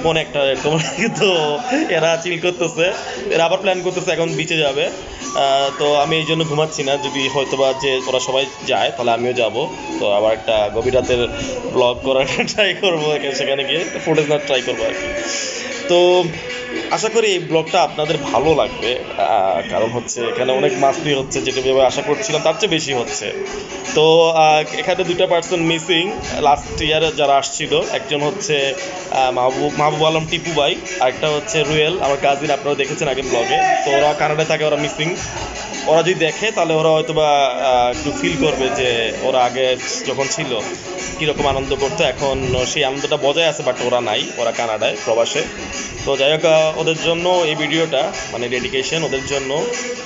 পৌনে 1টা এরকম। তো এরা চিল করতেছে, এরা আবার প্ল্যান করতেছে এখন বিচে যাবে। তো আমি এই জন্য ঘুমাচ্ছি না, যদি হয়তো বা যে ওরা সবাই যায় তাহলে আমিও যাব। তো আবার একটা গভীর রাতের ব্লগ করার ট্রাই করবো, সেখানে গিয়ে ফুটেজ না ট্রাই করবো আর কি। তো আশা করি এই ব্লগটা আপনাদের ভালো লাগবে, কারণ হচ্ছে এখানে অনেক মাস্তি হচ্ছে, যেটা ভেবে আশা করছিলাম তার চেয়ে বেশি হচ্ছে। তো এখানে 2টা পার্সন মিসিং লাস্ট ইয়ারে যারা আসছিল, একজন হচ্ছে মাহবুব আলম টিপু ভাই, আরেকটা হচ্ছে রুয়েল আমার কাজিন, আপনারা দেখেছেন আগের ব্লগে। তো ওরা কানাডায় থাকে, ওরা মিসিং। ওরা যদি দেখে তাহলে ওরা হয়তো বা একটু ফিল করবে যে ওরা আগে যখন ছিল কীরকম আনন্দ করতো, এখন সেই আনন্দটা বজায় আছে, বাট ওরা নাই, ওরা কানাডায় প্রবাসে। তো যাই হোক, ওদের জন্য এই ভিডিওটা মানে ডেডিকেশন ওদের জন্য,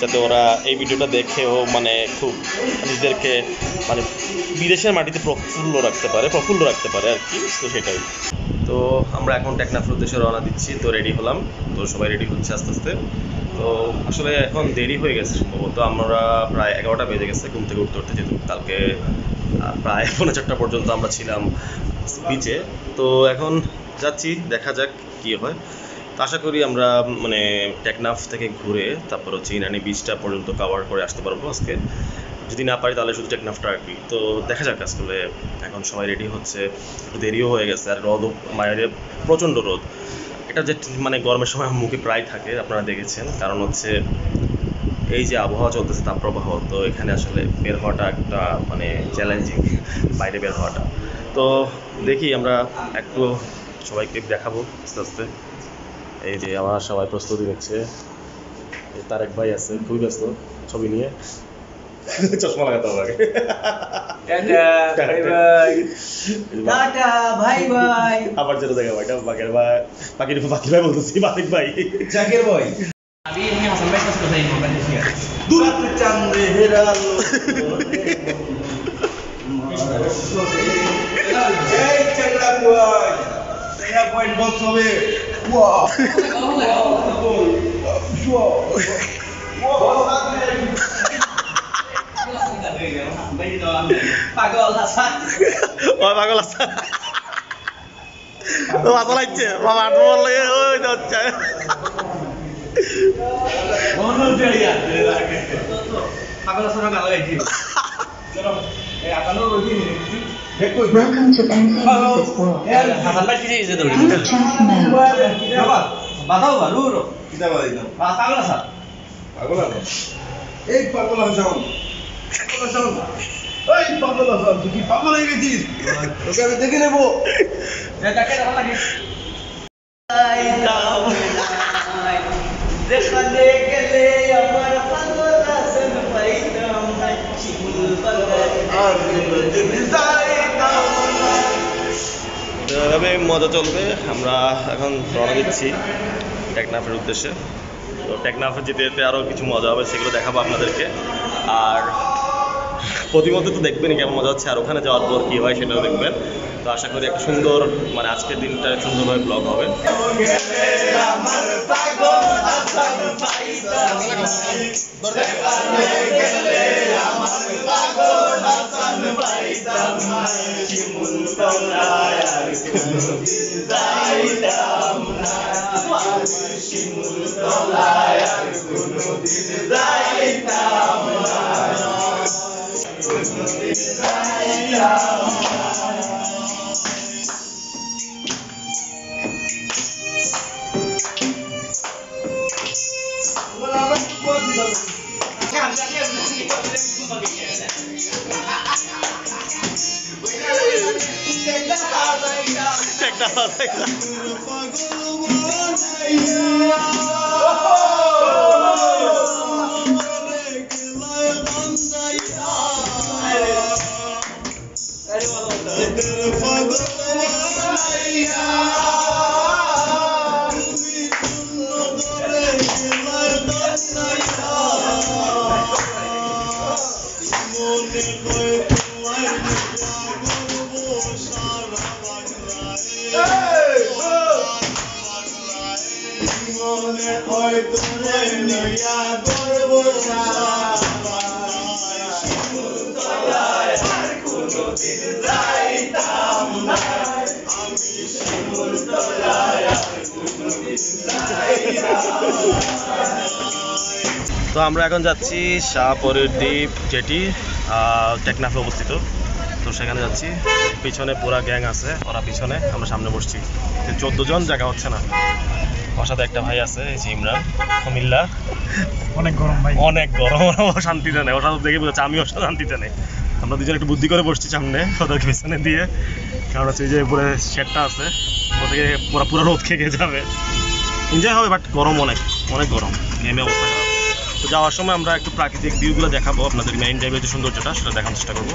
যাতে ওরা এই ভিডিওটা দেখেও মানে খুব নিজেদেরকে মানে বিদেশের মাটিতে প্রফুল্ল রাখতে পারে আর কি। তো সেটাই। তো আমরা এখন টেকনাফের উদ্দেশ্যে রওনা দিচ্ছি। তো রেডি হলাম, তো সবাই রেডি হচ্ছে আস্তে আস্তে। তো আসলে এখন দেরি হয়ে গেছে সম্ভবত, আমরা প্রায় 11টা বেজে গেছে ঘুম থেকে উঠতে, যেহেতু কালকে প্রায় 4:30 পর্যন্ত আমরা ছিলাম বিচে। তো এখন যাচ্ছি, দেখা যাক কী হয়। তো আশা করি আমরা মানে টেকনাফ থেকে ঘুরে তারপর হচ্ছে ইনানি বিচটা পর্যন্ত কভার করে আসতে পারবো আজকে। যদি না পারি তাহলে শুধু টেকনাফটা আর কি। তো দেখা যাক। আসলে এখন সবাই রেডি হচ্ছে, একটু দেরিও হয়ে গেছে, আর রোদও মায়ের প্রচণ্ড রোদ। এটা যে মানে গরমের সময় মুখে প্রায় থাকে, আপনারা দেখেছেন, কারণ হচ্ছে এই যে আবহাওয়া চলতেছে তাপপ্রবাহ, তো এখানে আসলে বের হওয়াটা একটা মানে চ্যালেঞ্জিং, বাইরে বের হওয়াটা। তো দেখি আমরা একটু সবাইকে দেখাবো আস্তে আস্তে। এই যে আমার সবাই প্রস্তুতি নিচ্ছে, তারেক ভাই আছে খুবই ব্যস্ত ছবি নিয়ে, চশমা লাগাতে হবে আগে। আবার যেটা দেখা ভাই বাকের ভাই, বাকির ভাই বলতেছি, বাকির ভাই জাকের ভাই। Abi ini yang sampai pas selesai makan di sini. দূরাত চাঁদে হেরালো এই চাকরা বয় এটা পয়েন্ট বক্স হবে। Wow Pagal Hasan. ওই পাগল আছে, ও আসল লাগছে বাবা, আট বললে ওই যাচ্ছে। Pagal Hasan enggak lagi. Welcome to NC Music World. Hasan lagi sih itu. Use chat mode. Apa? Batau baru. কিটা বাড়াইলাম Pagal Hasan. পাগল আছে, এই পাগল আছে, এই পাগল আছে, তুই কি পাগল হয়ে গেছিস? তোকে আমি দেখে নেবো। Ya jaket apa lagi? Dekhane gele amar pagal Hasan paidam chimul balai. এভাবে মজা চলবে। আমরা এখন রওনা দিচ্ছি টেকনাফের উদ্দেশ্যে। তো টেকনাফে যেতে যেতে আরও কিছু মজা হবে, সেগুলো দেখাবো আপনাদেরকে। আর প্রতিমধ্যে তো দেখবেনই কেমন মজা হচ্ছে, আর ওখানে যাওয়ার পর কী হয় সেটাও দেখবেন। তো আশা করি একটা সুন্দর মানে আজকের দিনটা সুন্দরভাবে ব্লগ হবে। তো আমরা এখন যাচ্ছি শাহপরীর দ্বীপ, যেটি টেকনাফে অবস্থিত। তো সেখানে যাচ্ছি, পিছনে পুরা গ্যাং আছে, ওরা পিছনে, আমরা সামনে বসছি। 14 জন, জায়গা হচ্ছে না। ওর সাথে একটা ভাই আছে, এই যে ইমরান, কুমিল্লা। অনেক গরম ভাই, অনেক গরম, ওরা শান্তিতে নেই। ওর সাথে দেখে বোঝাচ্ছে আমি ওর সাথে শান্তিতে নেই। আমরা দুজন একটু বুদ্ধি করে বসছি সামনে, ওদেরকে পিছনে দিয়ে, কারণ হচ্ছে যে পুরো শেডটা আছে, ওদেরকে পুরো রোদ খেয়ে যাবে। এনজয় হবে, বাট গরম অনেক, অনেক গরম, গেমে অবস্থা খারাপ। তো যাওয়ার সময় আমরা একটু প্রাকৃতিক ভিউগুলো দেখাবো আপনাদের, মেইন ড্রাইভের যে সৌন্দর্যটা সেটা দেখানোর চেষ্টা করবো।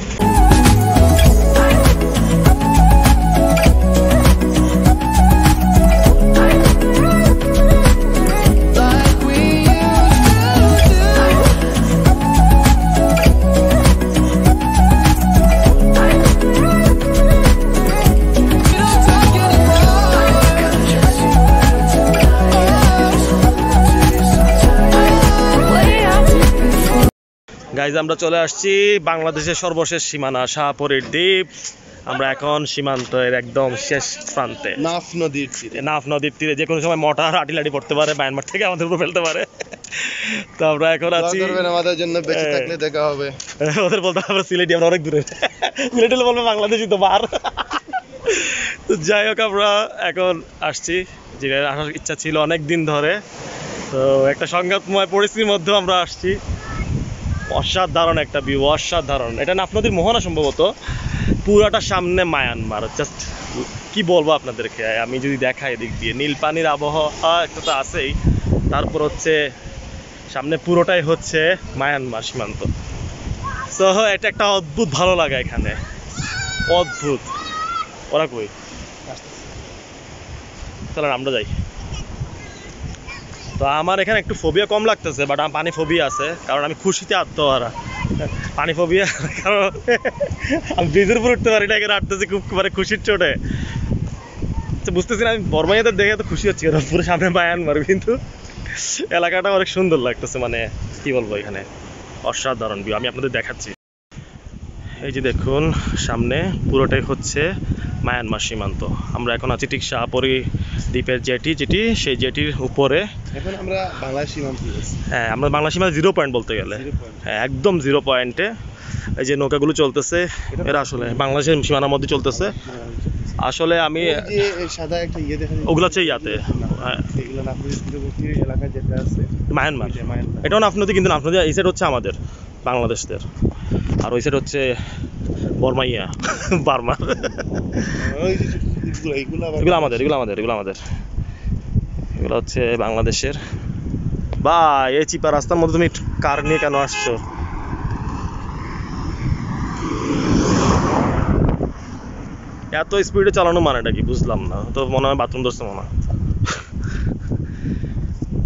গাইজ, আমরা চলে আসছি বাংলাদেশের সর্বশেষ সীমানা শাহপরীর দ্বীপ। আমরা এখন সীমান্তের একদম শেষ প্রান্তে, নাফ নদীর তীরে। নাফ নদীর তীরে। যে কোনো সময় মোটর আটিলাটি পড়তে পারে, মায়ানমার থেকে আমাদের উপর ফেলতে পারে। তো আমরা এখন আছি, আমাদের জন্য বেঁচে থাকলে দেখা হবে। ওদের বলতে আমরা সিলেটি, আমরা অনেক দূরে। সিলেটি বলবে বাংলাদেশি তো বার। তো যাই হোক, আমরা এখন আসছি, যেখানে আসার ইচ্ছা ছিল অনেক দিন ধরে। তো একটা সংঘাতময় পরিস্থিতির মধ্যে আমরা আসছি। অসাধারণ একটা ভিউ, অসাধারণ। এটা নাফ নদীর মোহনা সম্ভবত, পুরাটা সামনে মায়ানমার। জাস্ট কি বলবো আপনাদেরকে, আমি যদি দেখাই এদিক দিয়ে নীল পানির আবহাওয়া একটা তো আছেই, তারপর হচ্ছে সামনে পুরোটাই হচ্ছে মায়ানমার সীমান্ত। তো এটা একটা অদ্ভুত ভালো লাগে এখানে, অদ্ভুত। ওরা কই? চলেন আমরা যাই। তো আমার এখানে একটু ফোবিয়া কম লাগতেছে, বাট আমার পানি ফোবিয়া আছে, কারণ আমি খুশিতে আত্মহারা। পানি ফোবিয়া, কারণ আমি ব্রিজের উপর উঠতে পারি না, এখানে আটতেছি খুব মানে খুশির চোটে। বুঝতেছি না, আমি বর্মাইয়াদের দেখে তো খুশি হচ্ছি, পুরো সামনে মায়ানমার, কিন্তু এলাকাটা অনেক সুন্দর লাগতেছে। মানে কি বলবো, এখানে অসাধারণ ভিউ, আমি আপনাদের দেখাচ্ছি। এই যে দেখুন, সামনে পুরোটাই হচ্ছে মায়ানমার সীমান্ত। আমরা এখন আছি ঠিক শাহপরী দ্বীপের যেটি, সেই জেটির উপরে। এখন আমরা বাংলাদেশ সীমান্তে আছি। হ্যাঁ, আমরা বাংলা সীমা 0 পয়েন্ট বলতে গেলে, হ্যাঁ একদম 0 পয়েন্টে। এই যে নৌকাগুলো চলতেছে, এরা আসলে বাংলাদেশের সীমানার মধ্যে চলতেছে। আসলে আমি সাদা একটা ইয়ে দেখেন, ওগুলো হচ্ছে ইয়াতে, এগুলো নাফ নদীর তীরবর্তী এলাকা যেটা আছে মায়ানমার। এটাও নাফ নদী, কিন্তু নাফ নদী এই সাইড হচ্ছে আমাদের বাংলাদেশদের, আর ওই সাইড হচ্ছে বর্মাইয়া, বার্মা। এগুলো আমাদের, এগুলো হচ্ছে বাংলাদেশের। বা এই চিপা রাস্তার মধ্যে তুমি কার নিয়ে কেন আসছো? এত স্পিডে চালানো মানেটা কি বুঝলাম না, তো মনে হয় বাথরুম ধরছে মনে হয়।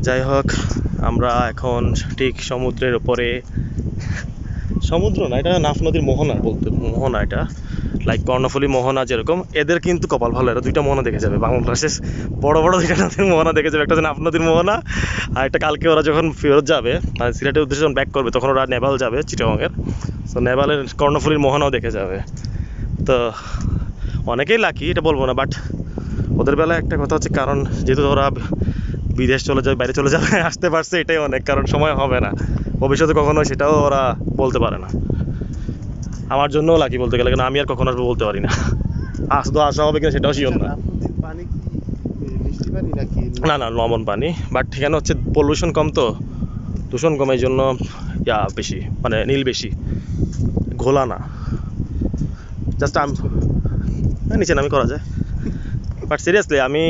যাই হোক, আমরা এখন ঠিক সমুদ্রের উপরে, সমুদ্র না, এটা নাফ নদীর মোহনা বলতে, মোহনা এটা, লাইক কর্ণফুলী মোহনা যেরকম, এদের কিন্তু কপাল ভালো, এরা 2টা মোহনা দেখে যাবে। বাংলাদেশের বড় 2টা নদীর মোহনা দেখে যাবে, একটা হচ্ছে নাফ নদীর মোহনা, আর একটা কালকে ওরা যখন ফেরত যাবে, মানে সিলেটের উদ্দেশ্যে যখন ব্যাক করবে, তখন ওরা নেপাল যাবে, চিটাগংয়ের। তো নেপালের কর্ণফুলীর মোহনাও দেখে যাবে। তো অনেকেই লাকি, এটা বলবো না, বাট ওদের বেলায় একটা কথা হচ্ছে, কারণ যেহেতু ওরা বিদেশ চলে যাবে, বাইরে চলে যাবে, আসতে পারছে, এটাই অনেক, কারণ সময় হবে না ভবিষ্যতে কখনো, সেটাও ওরা বলতে পারে না। আমার জন্যও লাকি বলতে গেলে, কারণ আমি আর কখনো আসবো বলতে পারি না, আসতো আসা হবে কিনা সেটাও শিওর না। না না, লবণ পানি, বাট ঠিকানা হচ্ছে পলিউশন কম, তো দূষণ কম, এই জন্য বেশি, মানে নীল বেশি, ঘোলা না। জাস্ট নিচে নামি করা যায়, বাট সিরিয়াসলি আমি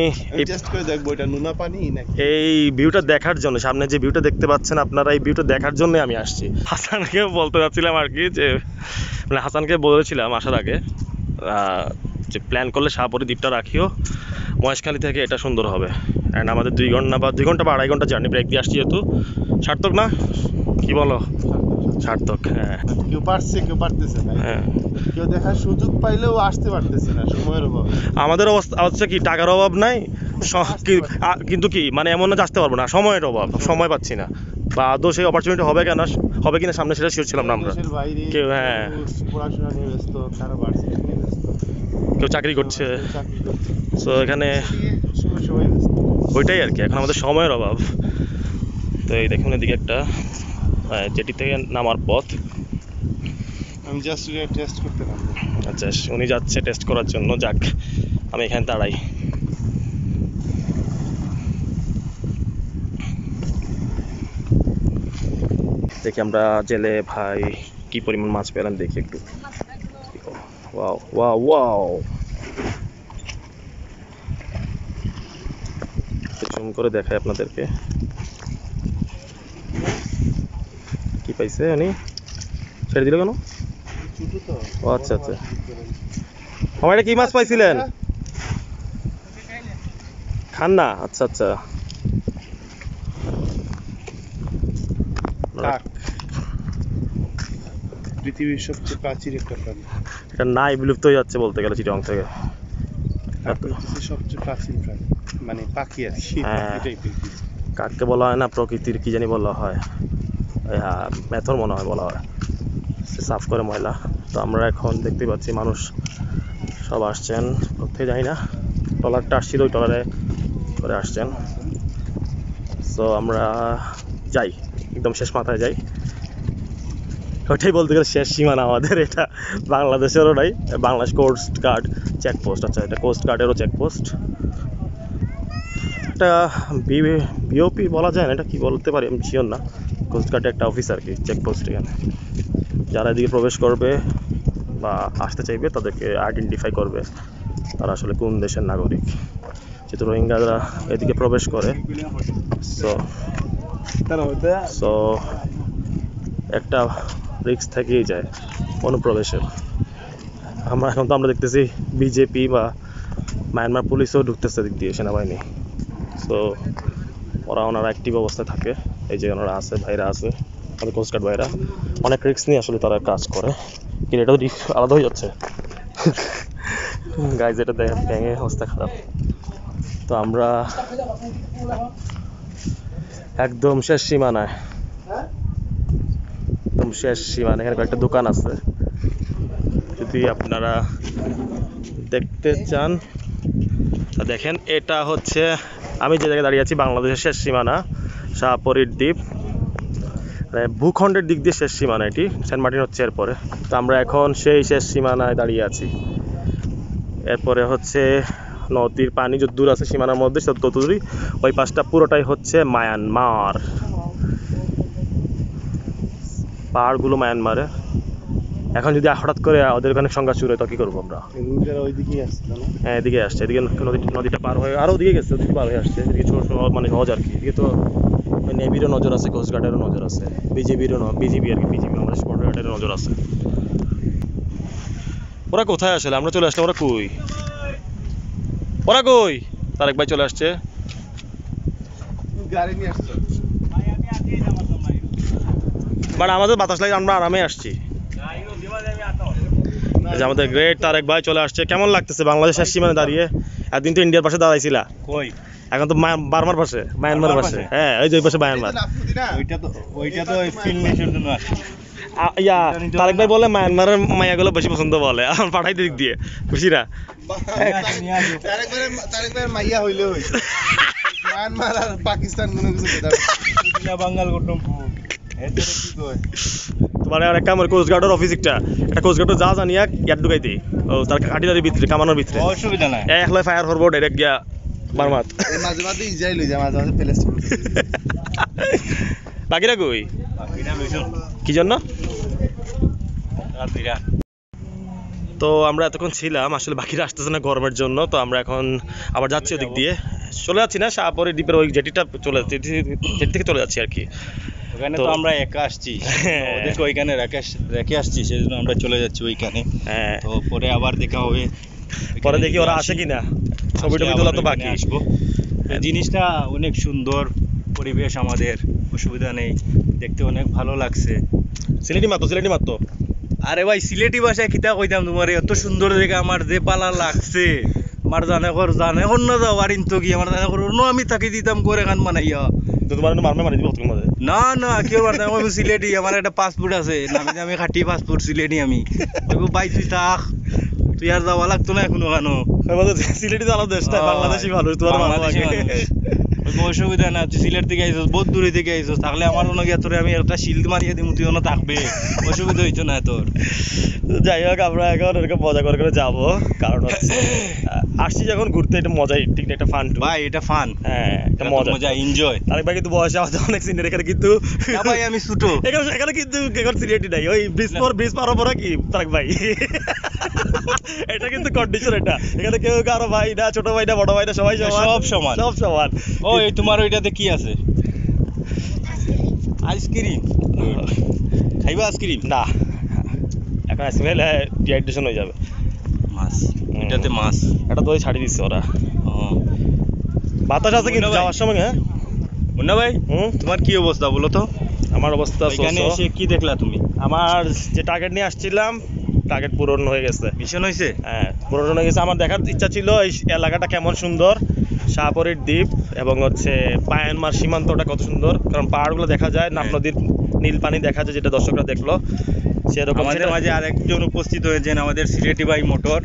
এই ভিউটা দেখার জন্য, সামনে যে ভিউটা দেখতে পাচ্ছেন আপনারা, এই ভিউটা দেখার জন্যই আমি আসছি। হাসানকে বলতে যাচ্ছিলাম আর কি, যে মানে হাসানকে বলেছিলাম আসার আগে যে প্ল্যান করলে শাহপরি দ্বীপটা রাখিও, মহেশখালী থেকে এটা সুন্দর হবে। অ্যান্ড আমাদের 2 ঘন্টা বা 2 ঘন্টা বা 2.5 ঘন্টা জার্নি ব্রেক দিয়ে আসছি, যেহেতু সার্থক না, কি বলো? সার্থক, হ্যাঁ। কেউ পারছে, কেউ পারতেছে না। হ্যাঁ, কেউ দেখার সুযোগ পাইলেও আসতে পারতেছে না, সময়ের অভাবে। আমাদের অবস্থা কি, টাকার অভাব নাই, কিন্তু কি মানে এমন না যে আসতে পারবো না, সময়ের অভাব, সময় পাচ্ছি না, বা আদৌ সেই অপরচুনিটি হবে কিনা সামনে সেটা শিওর ছিলাম না আমরা। দেশের বাইরে কেউ, হ্যাঁ, কেউ পড়াশোনা নিয়ে ব্যস্ত, কারো ভার্সিটি নিয়ে ব্যস্ত, কেউ চাকরি করছে, কেউ চাকরি করছে। সো এখানে সবাই ব্যস্ত। ওইটাই আর কি, এখন আমাদের সময়ের অভাব। তো এই দেখুন এদিকে একটা জেটি থেকে নামার পথ। আমি জাস্ট টেস্ট করতে পারবো। আচ্ছা, উনি যাচ্ছে টেস্ট করার জন্য, যাক আমি এখানে দাঁড়াই। দেখি আমরা জেলে ভাই কি পরিমাণ মাছ পেলাম, দেখি একটু। ওয়াও ওয়াও ওয়াও, জুম করে দেখাই আপনাদেরকে কি পাইছে উনি। ছেড়ে দিল কেন? ছোট তো। ও আচ্ছা আচ্ছা, আমার এটা কি মাছ পাইছিলেন? খান না? আচ্ছা আচ্ছা, কাক পৃথিবীর সবচেয়ে প্রাচীন একটা প্রাণী। এটা নাই, বিলুপ্ত হয়ে যাচ্ছে বলতে গেলে চিটাং থেকে। কাক হচ্ছে সবচেয়ে প্রাচীন প্রাণী, মানে পাখি আর কি। হ্যাঁ। এটাই পৃথিবী। কাককে বলা হয় না প্রকৃতির কি জানি বলা হয়, মেথর মনে হয় বলা হয়, সে সাফ করে ময়লা। তো আমরা এখন দেখতে পাচ্ছি মানুষ সব আসছেন, কোথায় যাই না, ট্রলারটা আসছিল ওই ট্রলারে করে আসছেন। সো আমরা যাই, একদম শেষ মাথায় যাই। ওইটাই বলতে গেলে শেষ সীমানা আমাদের, এটা বাংলাদেশেরও নাই, বাংলাদেশ কোস্ট গার্ড চেকপোস্ট। আচ্ছা, এটা কোস্ট গার্ডেরও চেকপোস্ট। এটা বিওপি বলা যায় না, এটা কি বলতে পারি আমি শিওর না। কোস্ট গার্ডের একটা অফিস আর কি, চেকপোস্ট। এখানে যারা এদিকে প্রবেশ করবে বা আসতে চাইবে তাদেরকে আইডেন্টিফাই করবে তারা আসলে কোন দেশের নাগরিক। যেহেতু রোহিঙ্গারা এদিকে প্রবেশ করে, সো একটা রিস্ক থেকেই যায় অনুপ্রবেশের। আমরা দেখতেছি বিজেপি বা মায়ানমার পুলিশও ঢুকতেছে দিক দিয়ে, সেনাবাহিনী। সো ওনারা অ্যাক্টিভ অবস্থায় থাকে। এই যে ওনারা আছে, ভাইরা আছে, আমাদের কোস্টগার্ড ভাইরা অনেক রিস্ক নিয়ে আসলে তারা কাজ করে, কিন্তু এটাও রিস্ক আলাদা হয়ে যাচ্ছে। গাইজ, এটা ব্যাঙে অবস্থা খারাপ। তো আমরা একদম শেষ সীমানায়, একদম শেষ সীমানায়। এখানে কয়েকটা দোকান আছে, যদি আপনারা দেখতে চান দেখেন। এটা হচ্ছে আমি যে জায়গায় দাঁড়িয়ে আছি, বাংলাদেশের শেষ সীমানা শাহপরীর দ্বীপ, ভূখণ্ডের দিক দিয়ে শেষ সীমানা এটি। সেন্ট মার্টিন হচ্ছে এরপরে। তো আমরা এখন সেই শেষ সীমানায় দাঁড়িয়ে আছি। এরপরে হচ্ছে নদীর পানি যত দূর আছে সীমানার মধ্যে তত দূরই, ওই পাশটা পুরোটাই হচ্ছে মায়ানমার। পাহাড়গুলো মায়ানমারে। এখন যদি হঠাৎ করে ওদের ওখানে সংঘাত শুরু হয় তো কি করবো আমরা? ওইদিকেই আসছে না? হ্যাঁ, এদিকে আসছে, এদিকে নদীটা পার হয়ে আরও ওদিকে গেছে, ওদিকে পার হয়ে আসছে। এদিকে ছোট মানে সহজ আর কি। এদিকে তো নেভিরও নজর আছে, কোস্টগার্ডেরও নজর আছে, বিজিবি আর কি, বিজিবি আমাদের বর্ডার গার্ডেরও নজর আছে। ওরা কোথায় আসলে? আমরা চলে আসলাম, ওরা কই? তারেক ভাই চলে আসছে। গাড়ি নিয়ে আসছে। বাট আমাদের বাতাস লাগে, আমরা আরামে আসছি। এই যে আমাদের গ্রেট তারেক ভাই চলে আসছে। কেমন লাগতেছে বাংলাদেশের সীমানায় দাঁড়িয়ে? একদিন তো ইন্ডিয়ার পাশে দাঁড়াইছিলা, কই এখন তো বার্মার পাশে, মায়ানমার পাশে। হ্যাঁ, ওই যে ওই পাশে মায়ানমার। ওইটা তো ফিল্মের জন্য আসছে। তারেক ভাই বলে মায়ানমারের মায়াগুলো বেশি পছন্দ বলে, আমার পাঠাই দিক দিয়ে খুশি না। তারেক মাইয়া হইলেও হইছে। মায়ানমার আর পাকিস্তান কোনো কিছু বাঙ্গাল করতাম তোমার আর একটা আমার কোস্টগার্ডের অফিস, একটা কোস্টগার্ডের যা জানিয়া ইয়ার ঢুকাইতে, ও তার কাঠিদারির ভিতরে, কামানোর ভিতরে অসুবিধা নাই, একলাই ফায়ার করবো ডাইরেক্ট গিয়া বার্মাত। মাঝে মাঝে ইসরায়েল হয়ে যায়, মাঝে মাঝে প্যালেস্টাইন। বাকিরা কই? কি জন্য? তো আমরা এতক্ষণ ছিলাম, আসলে বাকিরা আসতেছে না গরমের জন্য। তো আমরা এখন আবার যাচ্ছি ওদিক দিয়ে, চলে যাচ্ছি না শাহপরী দ্বীপের ওই জেটিটা চলে যাচ্ছি, জেটি থেকে চলে যাচ্ছি আর কি। ওখানে তো তো আমরা একা আসছি, হ্যাঁ। ওদেরকে ওইখানে রেখে আসছি, সেই জন্য আমরা চলে যাচ্ছি ওইখানে। হ্যাঁ তো পরে আবার দেখা হবে। পরে ওইখানে দেখি যদি ওরা আসি, আসে কিনা, ছবি আসলে টবি তোলা তো আবার বাকি। ওইখানে আসবো। এই জিনিসটা অনেক সুন্দর পরিবেশ, আমাদের অসুবিধা নেই, দেখতে অনেক ভালো লাগছে। সিলেটি মাত্র আরে ভাই সিলেটি ভাষায় কিতা কইতাম তোমার, এত সুন্দর জায়গা আমার যে পালা লাগছে, আমার জানে না যাও আর ইনতো কি আমার জানে করো আমি থাকি দিতাম করে গান বানাইয়া। তো তোমার মারি দিব তোমার মাঝে। না কেউ মারতাম, আমি সিলেটি, আমার একটা পাসপোর্ট আছে, নামি দামি খাটি পাসপোর্ট সিলেটি আমি। কইবো ভাই তুই থাক, তুই আর যাওয়া লাগতো না এখনো কেন। সিলেটি তো আলাদা দেশ, বাংলাদেশি মানুষ, তোমার বাংলাদেশি মানুষ। কইবো অসুবিধা না, তুই সিলেট থেকে আইছস, বহুত দূরে থেকে আইছস, থাকলে আমার অন্য গিয়া তোরে আমি একটা শিল্ড মারিয়ে দিমু, তুই অন্য থাকবে, অসুবিধা হইতো না তোর। যাই হোক আমরা এখন এরকম মজা করে যাবো, কারণ হচ্ছে আসছি যখন ঘুরতে, এটা মজাই, ঠিক একটা ফান। ভাই এটা ফান, হ্যাঁ একটা এটা মজা মজা, এনজয়। তারেক ভাই কিন্তু বয়সে আমাদের অনেক সিনিয়র, এখানে কিন্তু ভাই আমি ছোট, এখানে কিন্তু এখন সিনিয়রিটি নাই, ওই ব্রিজ পার পরে কি তারেক ভাই এটা কিন্তু কন্ডিশন, এটা এখানে কেউ কারো ভাই না, ছোট ভাই না, বড় ভাই না, সবাই সব সমান। সব সমান। ও এই তোমার ওইটাতে কি আছে? আইসক্রিম খাইবা? আইসক্রিম না, এখন আইসক্রিম খেলে ডিহাইড্রেশন হয়ে যাবে। মাছ, এটাতে মাছ। এটা তো ওই ছাড়ি দিচ্ছে ওরা। ও বাতাস আছে কিন্তু মুন্না ভাই। যাওয়ার সময়। হ্যাঁ মুন্না ভাই, তোমার কি অবস্থা বলো তো? আমার অবস্থা এখানে so-so। এসে কি দেখলা তুমি? আমার যে টার্গেট নিয়ে আসছিলাম, টার্গেট পূরণ হয়ে গেছে। মিশন হয়েছে? হ্যাঁ পূরণ হয়ে গেছে। আমার দেখার ইচ্ছা ছিল এই এলাকাটা কেমন সুন্দর, শাহপরীর দ্বীপ এবং হচ্ছে পায়ানমার সীমান্তটা কত সুন্দর, কারণ পাহাড়গুলো দেখা যায়, নাফ নদীর নীল পানি দেখা যায়, যেটা দর্শকরা দেখলো সেরকম। আমাদের মাঝে আরেকজন উপস্থিত হয়েছেন, আমাদের সিলেটি ভাই মোটর।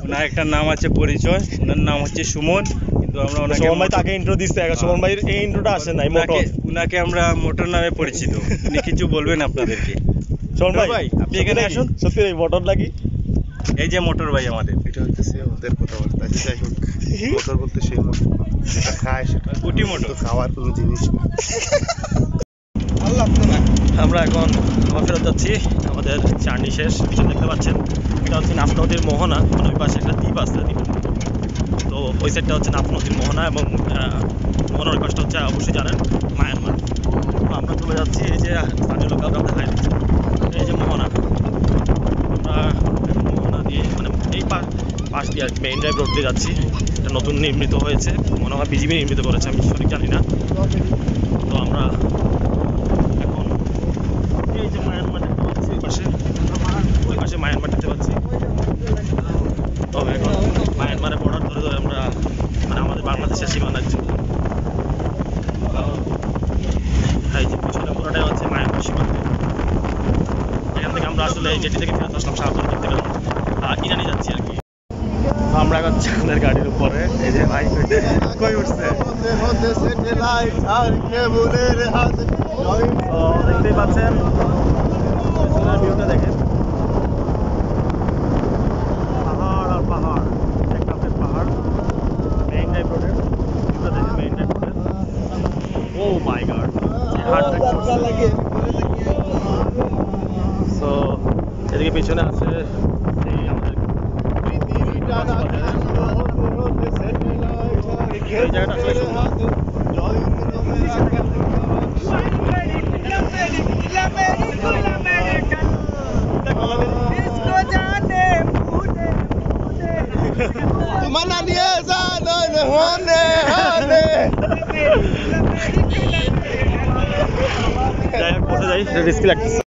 ওনার একটা নাম আছে, পরিচয়, ওনার নাম হচ্ছে সুমন, কিন্তু আমরা ওনাকে সুমন ভাই তাকে ইন্ট্রো দিচ্ছে, সুমন ভাইয়ের এই ইন্ট্রোটা আসে নাই, মোটর। উনাকে আমরা মোটর নামে পরিচিত। উনি কিছু বলবেন আপনাদেরকে। সুমন ভাই আপনি এখানে আসুন। সত্যি এই মোটর নাকি? এই যে মোটর ভাই আমাদের, এটা হইতেছে ওদের কথাবার্তা। যাই হোক, মোটর বলতে সেই মোটর না, যেটা খায় সেটা গুটি মোটর। তো খাওয়ার কোনো জিনিস না। আমরা এখন আবার ফেরত যাচ্ছি, আমাদের জার্নি শেষ। পিছনে দেখতে পাচ্ছেন এটা হচ্ছে নাফ নদীর মোহনা, মানে ওই পাশে একটা দ্বীপ আছে, দ্বীপ। তো ওই সাইডটা হচ্ছে নাফ নদীর মোহনা, এবং মোহনার ওই পাশটা হচ্ছে অবশ্যই জানেন মায়ানমার। তো আমরা চলে যাচ্ছি, এই যে স্থানীয় লোকালরা দেখায় দিচ্ছে, এই যে মোহনা। আমরা মোহনা দিয়ে মানে এই পাশ দিয়ে আর মেইন ড্রাইভ রোড দিয়ে যাচ্ছি। এটা নতুন নির্মিত হয়েছে, মনে হয় বিজিবি নির্মিত করেছে, আমি সঠিক জানি না। তো আমরা এখন এই যে মায়ানমার দেখতে পাচ্ছি, ওই পাশে মায়ানমার দেখতে পাচ্ছি। তবে এখন মায়ানমারের বর্ডার ধরে আমরা মানে আমাদের বাংলাদেশের সীমানার যে এই যে পিছনে পুরোটাই হচ্ছে মায়ানমার সীমান্ত। এখান থেকে আমরা আসলে যেটি থেকে ফেরত আসলাম শাহপুর দিক থেকে ইরানি যাচ্ছি আর কি। আমরা এখন চাঁদের গাড়ির উপরে, এই যে ভাই কই উঠছে, তো দেখতেই পাচ্ছেন ভিউটা দেখেন, পাহাড় আর পাহাড়, দেখতেছেন পাহাড়। মেইন ড্রাইভ রোডের ভিউটা দেখেন, মেইন ড্রাইভ রোডের। ও মাই গড, সো এদিকে পিছনে আছে এই আমাদের এই জায়গাটা আসলে সুন্দর। তোমার নিয়ে জানো হনে হনে। যাই হোক বসে যাই, রিস্কি লাগতেছে।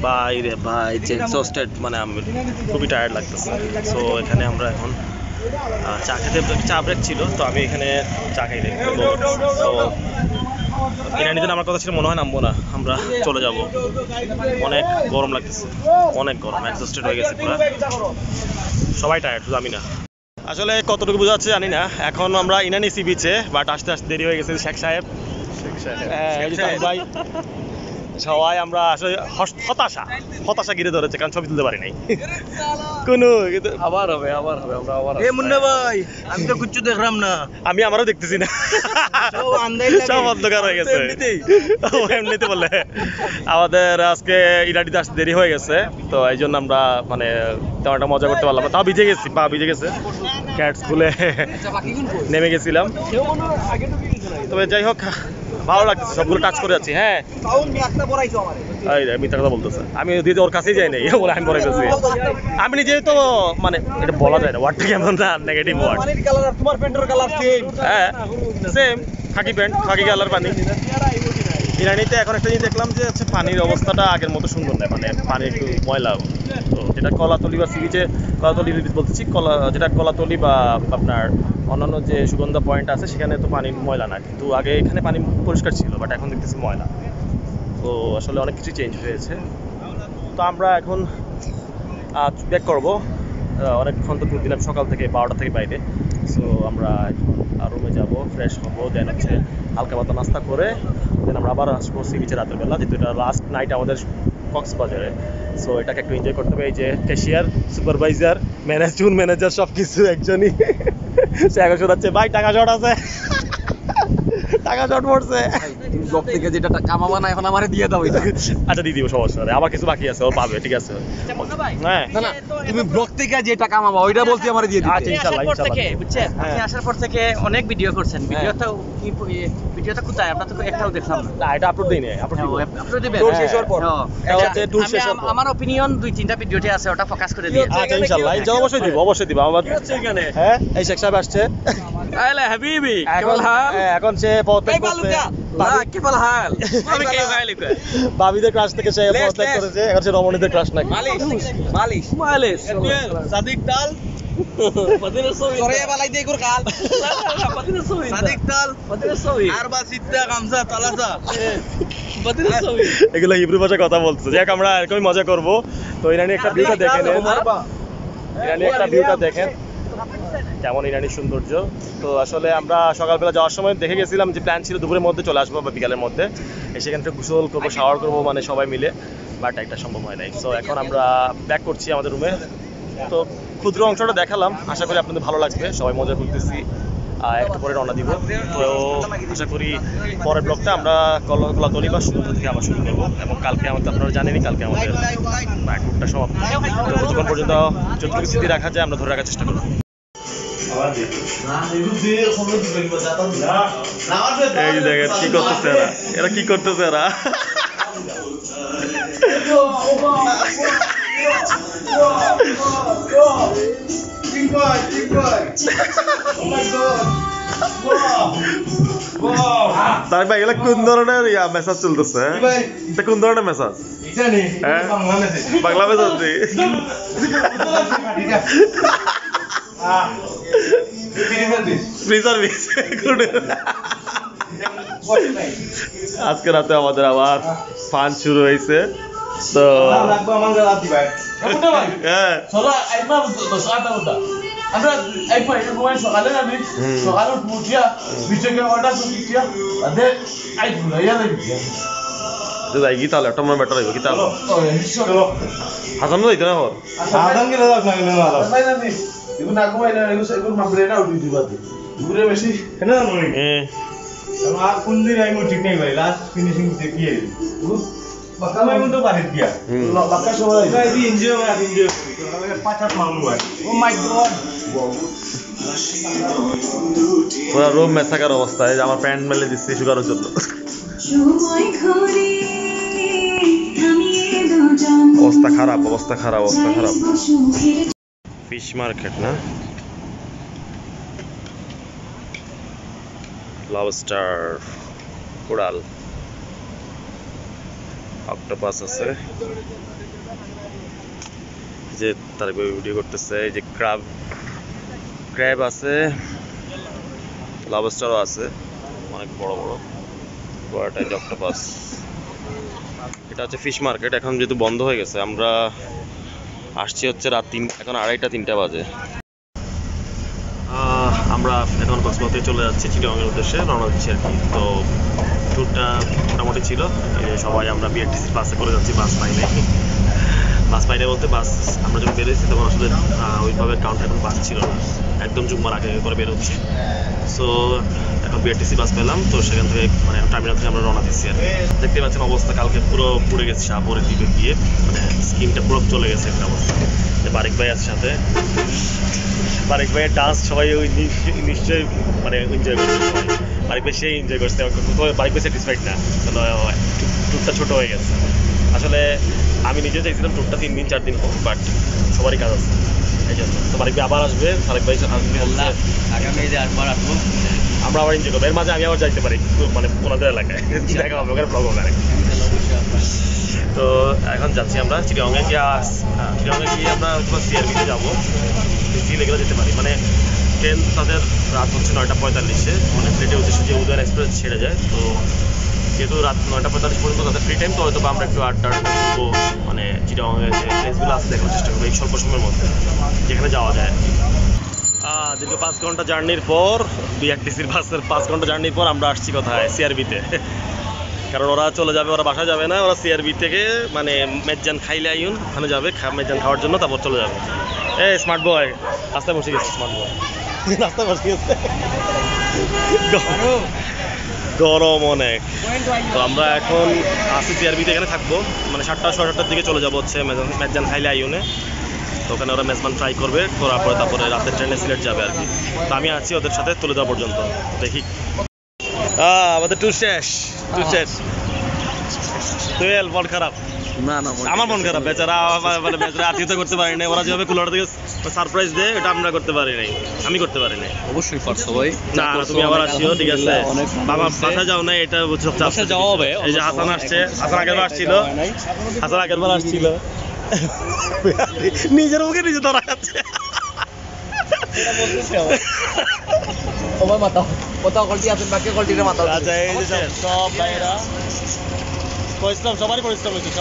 ভাই রে ভাই, যে এক্সস্টেড, মানে আমি খুবই টায়ার্ড লাগতেছে। সো এখানে আমরা এখন চা খেতে, চা ব্রেক ছিল, তো আমি এখানে চা খাই দেখবো। সো ইরানিতে আমার কথা ছিল মনে হয় নামবো না, আমরা চলে যাব। অনেক গরম লাগতেছে, অনেক গরম, এক্সস্টেড হয়ে গেছে পুরো, সবাই টায়ার্ড, শুধু আমি না। আসলে কতটুকু বোঝা যাচ্ছে জানি না। এখন আমরা ইনানি সি বিচে, বাট আসতে আসতে দেরি হয়ে গেছে। শেখ সাহেব এই যে তামিম ভাই সবাই আমরা আসলে হতাশা ঘিরে ধরেছে কারণ ছবি তুলতে পারি নাই কোনো আবার হবে আমরা আবার এ মুন্না ভাই আমি তো কিচ্ছু দেখলাম না আমি আমারও দেখতেছি না সব অন্ধকার হয়ে গেছে এমনিতে বললে আমাদের আজকে ইরাডিতে আসতে দেরি হয়ে গেছে তো এই জন্য আমরা মানে তেমন একটা মজা করতে পারলাম না তাও ভিজে গেছি পা ভিজে গেছে ক্যাট স্কুলে নেমে গেছিলাম তবে যাই হোক ভালো লাগতেছে সবগুলো টাচ করে যাচ্ছি হ্যাঁ এই রে মিথ্যা কথা বলতেছে আমি দিদি ওর কাছেই যাই নাই বলে আমি পরে গেছি আমি নিজে তো মানে এটা বলা যায় না ওয়ার্ডটা কেমন না নেগেটিভ ওয়ার্ড তোমার প্যান্টের কালার সেম হ্যাঁ সেম খাকি প্যান্ট খাকি কালার পানি ইরানিতে এখন একটা জিনিস দেখলাম যে হচ্ছে পানির অবস্থাটা আগের মতো সুন্দর নয় মানে পানি একটু ময়লা তো যেটা কলাতলি বা সি বিচে কলাতলি বলতেছি যেটা কলাতলি বা আপনার অন্যান্য যে সুগন্ধা পয়েন্ট আছে সেখানে তো পানি ময়লা না কিন্তু আগে এখানে পানি পরিষ্কার ছিল বাট এখন দেখতেছি ময়লা তো আসলে অনেক কিছু চেঞ্জ হয়েছে তো আমরা এখন ব্যাক করবো অনেকক্ষণ তো ট্যুর দিলাম সকাল থেকে 12টা থেকে বাইরে সো আমরা এখন রুমে যাবো ফ্রেশ হবো দেন হচ্ছে হালকা পাতলা নাস্তা করে দেন আমরা আবার আসবো সি বিচে রাতের বেলা যেহেতু এটা লাস্ট নাইট আমাদের কক্সবাজারে সো এটাকে একটু এনজয় করতে হবে এই যে ক্যাশিয়ার সুপারভাইজার ম্যানেজার সব কিছু একজনই সে এখন শোনাচ্ছে ভাই টাকা শর্ট আছে টাকা শর্ট পড়ছে ব্লগ থেকে যেটা কামাবা না এখন আমারে দিয়ে দাও এটা আচ্ছা দিয়ে দিব সমস্যা নেই আমার কিছু বাকি আছে ও পাবে ঠিক আছে হ্যাঁ না তুমি ব্লগ থেকে যেটা কামাবা ওইটা বলতে আমারে দিয়ে দিতে আচ্ছা ইনশাআল্লাহ বুঝছেন আপনি আসার পর থেকে অনেক ভিডিও করছেন ভিডিওটা কোথায় আমরা তো একটাও দেখলাম না এটা আপলোড দেই নাই আপলোড দিব আপলোড দিবেন ট্যুর শেষ হওয়ার পর এটা হচ্ছে ট্যুর শেষ হওয়ার পর আমার অপিনিয়ন 2-3টা ভিডিওতে আছে ওটা ফোকাস করে দিয়ে আচ্ছা ইনশাআল্লাহ অবশ্যই দিব আমার এখানে হ্যাঁ এই শেখ সাহেব আসছে আলে হাবিবি এখন এখন সে পদত্যাগ করছে কেবল হাল আমি কে গাইলি কই বাবিদের ক্রাশ থেকে সে পদত্যাগ করেছে এখন সে রমণীদের ক্রাশ নাকি মালিশ সাদিক ডাল সরিয়া বালাই দে গুর কাল সাদিক ডাল আর বা সিদ্ধা গামছা তালাসা এগুলো হিব্রু ভাষায় কথা বলছে যাক আমরা এরকমই মজা করব তো ইরানি একটা ভিউটা দেখেন দেখেন কেমন ইরানির সৌন্দর্য তো আসলে আমরা সকালবেলা যাওয়ার সময় দেখে গেছিলাম যে প্ল্যান ছিল দুপুরের মধ্যে চলে আসবো বা বিকালের মধ্যে সেখান থেকে গোসল করবো শাওয়ার করবো মানে সবাই মিলে বাট একটা সম্ভব হয় নাই সো এখন আমরা ব্যাক করছি আমাদের রুমে তো ক্ষুদ্র অংশটা দেখালাম আশা করি আপনাদের ভালো লাগবে সবাই মজা করতেছি একটু পরে রওনা দিব তো আশা করি পরের ব্লগটা আমরা কলাতলি বা সুগন্ধা থেকে আবার শুরু করবো এবং কালকে আমাদের আপনারা জানেনই কালকে আমাদের ট্যুরটা সমাপ্ত ততক্ষণ পর্যন্ত যতটুকু স্মৃতি রাখা যায় আমরা ধরে রাখার চেষ্টা করবো এই দেখেন কি করতেছে এরা কি করতেছে এরা তাই ভাই এগুলা কোন ধরনের মেসেজ চলতেছে এটা কোন ধরনের message Bangla message free service আজকে রাতে আমাদের আবার ফান শুরু হয়েছে তো হ্যাঁ আমরা একবার এটা ঘুমাই সকালে যাবি সকালে উঠিয়া বিচকে অর্ডার করছিয়া আদে আই ভুলাইয়া লাগি যাই কি তাহলে একটা মনে বেটার হইব কি তাহলে হাসান যাইতে না হর সাধারণ গেলে যাক না গেলে না ভাই না এগুলো না ঘুমাই না এগুলো মাপলে না উঠি দিবা ঘুরে বেশি কেন জানো আর কোন দিন আমি ঠিক নেই ভাই লাস্ট ফিনিশিং দেখিয়ে বাকা আমি তো বাহির দিয়া বাকা সবাই এই এনজয় করি পাঁচ মামলু ভাই ও মাই গড পুরো রুম মেসাকার অবস্থায় আমার প্যান্ট মেলে দিচ্ছি শুকানোর জন্য অবস্থা খারাপ ফিশ মার্কেট না লবস্টার কোরাল অক্টোপাস আছে যে তার ভিডিও করতেছে এই যে ক্র্যাব আছে লবস্টারও আছে অনেক বড় বড়টাই যে অক্টোপাস এটা হচ্ছে ফিশ মার্কেট এখন যেহেতু বন্ধ হয়ে গেছে আমরা আসছি হচ্ছে রাত 3 এখন 2:30-3টা বাজে আমরা এখন কক্সবাজার থেকে চলে যাচ্ছি চিটাগংয়ের উদ্দেশ্যে রওনা দিচ্ছি আর কি। তো ট্যুরটা মোটামুটি ছিল, এই যে সবাই আমরা বিআরটিসি বাসে করে যাচ্ছি। বাস পাইনি বলতে বাস আমরা যখন বেরোচ্ছি তখন আসলে ওইভাবে কাউন্টার এখন বাস ছিল না, একদম জুম্মার আগে করে বেরোচ্ছি। সো এখন বিআরটিসি বাস পেলাম, তো সেখান থেকে মানে টার্মিনাল থেকে আমরা রওনা দিচ্ছি আর কি। দেখতে পাচ্ছেন অবস্থা কালকে পুরো পুড়ে গেছে শাহপুরের দিকে গিয়ে, মানে স্কিনটা পুরো চলে গেছে একটা অবস্থা। বারিক ভাই আছে সাথে, বারিক ভাইয়ের ডান্স সবাই ওই নিশ্চয়ই মানে এনজয় করছে সবাই। বারিক ভাই সেই এনজয় করছে, বারিক ভাই স্যাটিসফাইড না, ট্যুরটা ছোটো হয়ে গেছে। আসলে আমি নিজে চাইছিলাম ট্যুরটা 3 দিন 4 দিন হোক, বাট সবারই কাজ আছে এই জন্য। তো বারিক ভাই আবার আসবে, বারিক ভাই আগামী আরবার আসবো, আমরা আবার এনজয় করবো। এর মাঝে আমি আবার যাইতে পারি মানে ওনাদের এলাকায়, দেখা হবে ওখানে ব্লগ হবে। তো এখন যাচ্ছি আমরা চিটাগংয়ে গিয়ে আমরা হয়তো সিআরবিতে যাবো, সি লেগে যেতে পারি। মানে ট্রেন তাদের রাত হচ্ছে 9:45-এ, মানে ফ্লাইটের উদ্দেশ্যে যে উদয়ন এক্সপ্রেস ছেড়ে যায়। তো যেহেতু রাত 9:45 পর্যন্ত তাদের ফ্রি টাইম, তো হয়তো আমরা একটু আড্ডা করবো, মানে চিটাগংয়ের যে প্লেসগুলো আছে দেখার চেষ্টা করবো এই স্বল্প সময়ের মধ্যে যেখানে যাওয়া যায়। দীর্ঘ 5 ঘন্টা জার্নির পর বিআরটিসির বাসের 5 ঘন্টা জার্নির পর আমরা আসছি কোথায়, সিআরবিতে। কারণ ওরা চলে যাবে, ওরা বাসা যাবে না, ওরা সিআরবি থেকে মানে মেজান খাইলে আইন ওখানে যাবে, মেজান খাওয়ার জন্য, তারপর চলে যাবে। স্মার্ট বয় রাস্তায় বসে গেছে, স্মার্ট বয় রাস্তায় বসে গেছে, গরম অনেক। তো আমরা এখন আসি সিআরবিতে, এখানে থাকবো, মানে 7:00-7:30 দিকে চলে যাবো হচ্ছে মেজান খাইলে আইনে। তো ওখানে ওরা মেজবান ট্রাই করবে, করার পরে তারপরে রাতের ট্রেনে সিলেট যাবে আর কি। তো আমি আছি ওদের সাথে তুলে যাওয়া পর্যন্ত, দেখি। আমাদের ট্যুর শেষ। তুই মন খারাপ? না আমার মন খারাপ, বেচারা মানে বেচারা আতিথ্য করতে পারি নাই। ওরা যেভাবে কুলার থেকে সারপ্রাইজ দেয়, এটা আমরা করতে পারি নাই, আমি করতে পারি নাই। অবশ্যই পারছো ভাই। না তুমি আবার আসিও, ঠিক আছে? বাবা বাসা যাও না, এটা বাসা যাওয়া হবে। এই যে হাসান আসছে, হাসান আগেরবার আসছিল, নিজের মুখে নিজে ধরা যাচ্ছে। আচ্ছা এই যে সব ভাইরা পরিশ্রম, সবারই পরিশ্রম হয়েছে,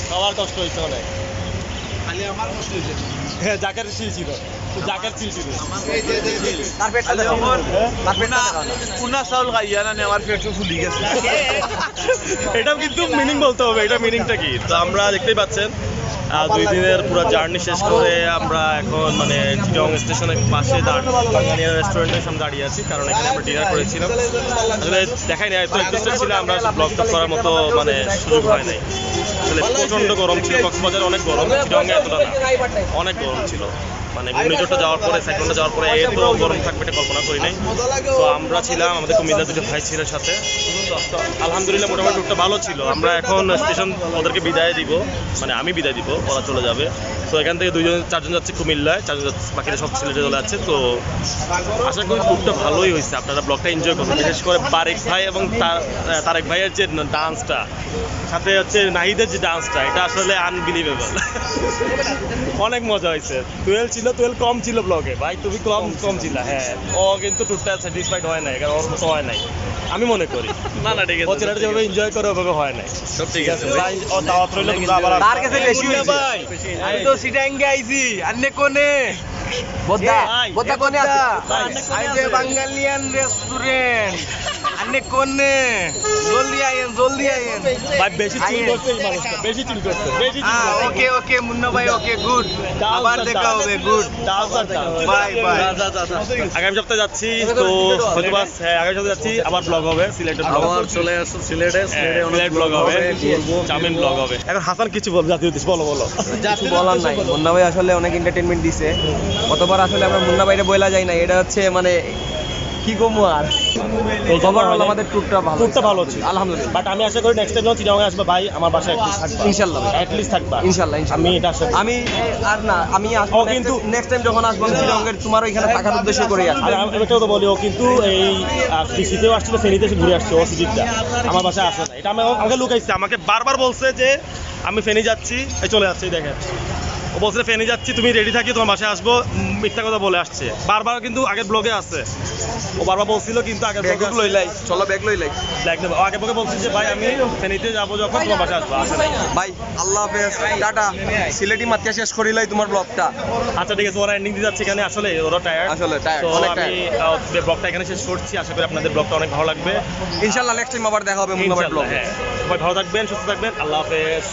সবার কষ্ট হয়েছে অনেক। হ্যাঁ জাকের ছিল, এটাও কিন্তু মিনিং বলতে হবে, এটা মিনিংটা কি? তো আমরা দেখতেই পাচ্ছেন 2 দিনের পুরো জার্নি শেষ করে আমরা এখন মানে চিটাগং স্টেশনের পাশে বাঙালিয়া রেস্টুরেন্টের সামনে দাঁড়িয়ে আছি, কারণ এখানে আমরা ডিনার করেছিলাম। আসলে দেখাই নাই, এত এক্সিস্টেন্ট ছিল, আমরা ব্লগ করার মতো মানে সুযোগ হয় নাই। আসলে প্রচণ্ড গরম ছিল, কক্সবাজার অনেক গরম, চিটাগংয়ে এতটা না, অনেক গরম ছিল। মানে ঘূর্ণিঝড়টা যাওয়ার পরে, সাইক্লোনটা যাওয়ার পরে এত গরম থাকবে এটা কল্পনা করি নাই। তো আমরা ছিলাম, আমাদের কুমিল্লার 2 ভাই ছিল সাথে। আলহামদুলিল্লাহ মোটামুটি টুকটা ভালো ছিল। আমরা এখন স্টেশন ওদেরকে বিদায় দিব, মানে আমি বিদায় দিব, ওরা চলে যাবে। তো এখান থেকে 4জন যাচ্ছে কুমিল্লায়, 4জন যাচ্ছে, বাকিরা সব সিলেটে চলে যাচ্ছে। তো আশা করি টুকটা ভালোই হয়েছে, আপনারা ব্লগটা এনজয় করবেন। বিশেষ করে বারিক ভাই এবং তারেক ভাইয়ের যে ডান্সটা, সাথে হচ্ছে নাহিদের যে ডান্সটা, এটা আসলে আনবিলিভেবল, অনেক মজা হয়েছে। 12 ছিল, 12 কম ছিল ব্লগে ভাই, তুমি কম ছিল। হ্যাঁ ও কিন্তু টুরটা স্যাটিসফাইড হয় নাই, কারণ ওর মতো হয় নাই আমি মনে করি। না ঠিক আছে, ও ছেলেটা যেভাবে এনজয় করে ওভাবে হয় নাই। সব ঠিক আছে, ও দাওয়াত রইল, তোমরা আবার তার কাছে বেশি হইছে ভাই। আমি তো সিটাঙ্গে আইছি, আন্নে কোনে বোদা কোনে আছে? আই যে বাঙালিয়ান রেস্টুরেন্ট, আন্নে কোনে? জলদি আইয়েন ভাই। বেশি চিল করছে এই মানুষটা, বেশি চিল করছে। ওকে মুন্না ভাই, ওকে গুড, আবার দেখা হবে, গুড, বাই। আগামী সপ্তাহে যাচ্ছি, তো হয়তো বাস, হ্যাঁ আগামী সপ্তাহে যাচ্ছি, আবার ব্লগ হবে সিলেটের, আবার চলে আসো সিলেটে সিলেট ব্লগ হবে, চাউমিন ব্লগ হবে। এখন হাসান কিছু বল, জাতীয় উদ্দেশ্য বলো। কিছু বলার নাই, মুন্না ভাই আসলে অনেক এন্টারটেইনমেন্ট দিছে। কতবার আসলে আমরা মুন্না ভাইরে বইলা যাই না, এটা হচ্ছে মানে কি কমু আর। ওভারঅল আমাদের ট্যুরটা ভালো ছিল আলহামদুলিল্লাহ। বাট আমি আশা করি নেক্সট টাইম যখন চিটাগংয়ে আসবে ভাই, আমার বাসায় থাকবা ইনশাআল্লাহ, অ্যাটলিস্ট থাকবা ইনশাআল্লাহ। আমি এটা আশা করি। আমি আসবো, কিন্তু নেক্সট টাইম যখন আসবো চিটাগংয়ের তোমার ওইখানে থাকার উদ্দেশ্য করে আসবো। আর আমি এটাও তো বলি, ও কিন্তু এই সিসিতেও আসছিল, ফেনীতে এসে ঘুরে আসছে, ও সিজিতটা আমার বাসায় আসে না। এটা আমাকে লুকাইছে, আমাকে বারবার বলছে যে আমি ফেনী যাচ্ছি, এই চলে যাচ্ছি, দেখেন ও বলছে ফেনী যাচ্ছি, তুমি রেডি থাকি, তোমার বাসায় আসবো। মিথ্যা কথা বলে আসছে বারবার, কিন্তু আগের ব্লগে আছে, ও বারবার বলছিল কিন্তু আগের ব্লগে ব্যাগ লইলাই, চলো ব্যাগ লইলাই। আগে ব্লগে বলছিল যে ভাই আমি ফেনীতে যাবো যখন তোমার বাসায় আসবো, আসে নাই। ভাই আল্লাহ হাফেজ, টাটা। সিলেটি মাতিয়া শেষ করিলাই তোমার ব্লগটা। আচ্ছা ঠিক আছে, ওরা এন্ডিং দিতে যাচ্ছে এখানে, আসলে ওরা টায়ার্ড, আসলে tired, তো অনেক আমি ব্লগটা এখানে শেষ করছি। আশা করি আপনাদের ব্লগটা অনেক ভালো লাগবে। ইনশাআল্লাহ নেক্সট টাইম আবার দেখা হবে মুন্নাভাই ব্লগে। হ্যাঁ, সবাই ভালো থাকবেন, সুস্থ থাকবেন, আল্লাহ হাফেজ।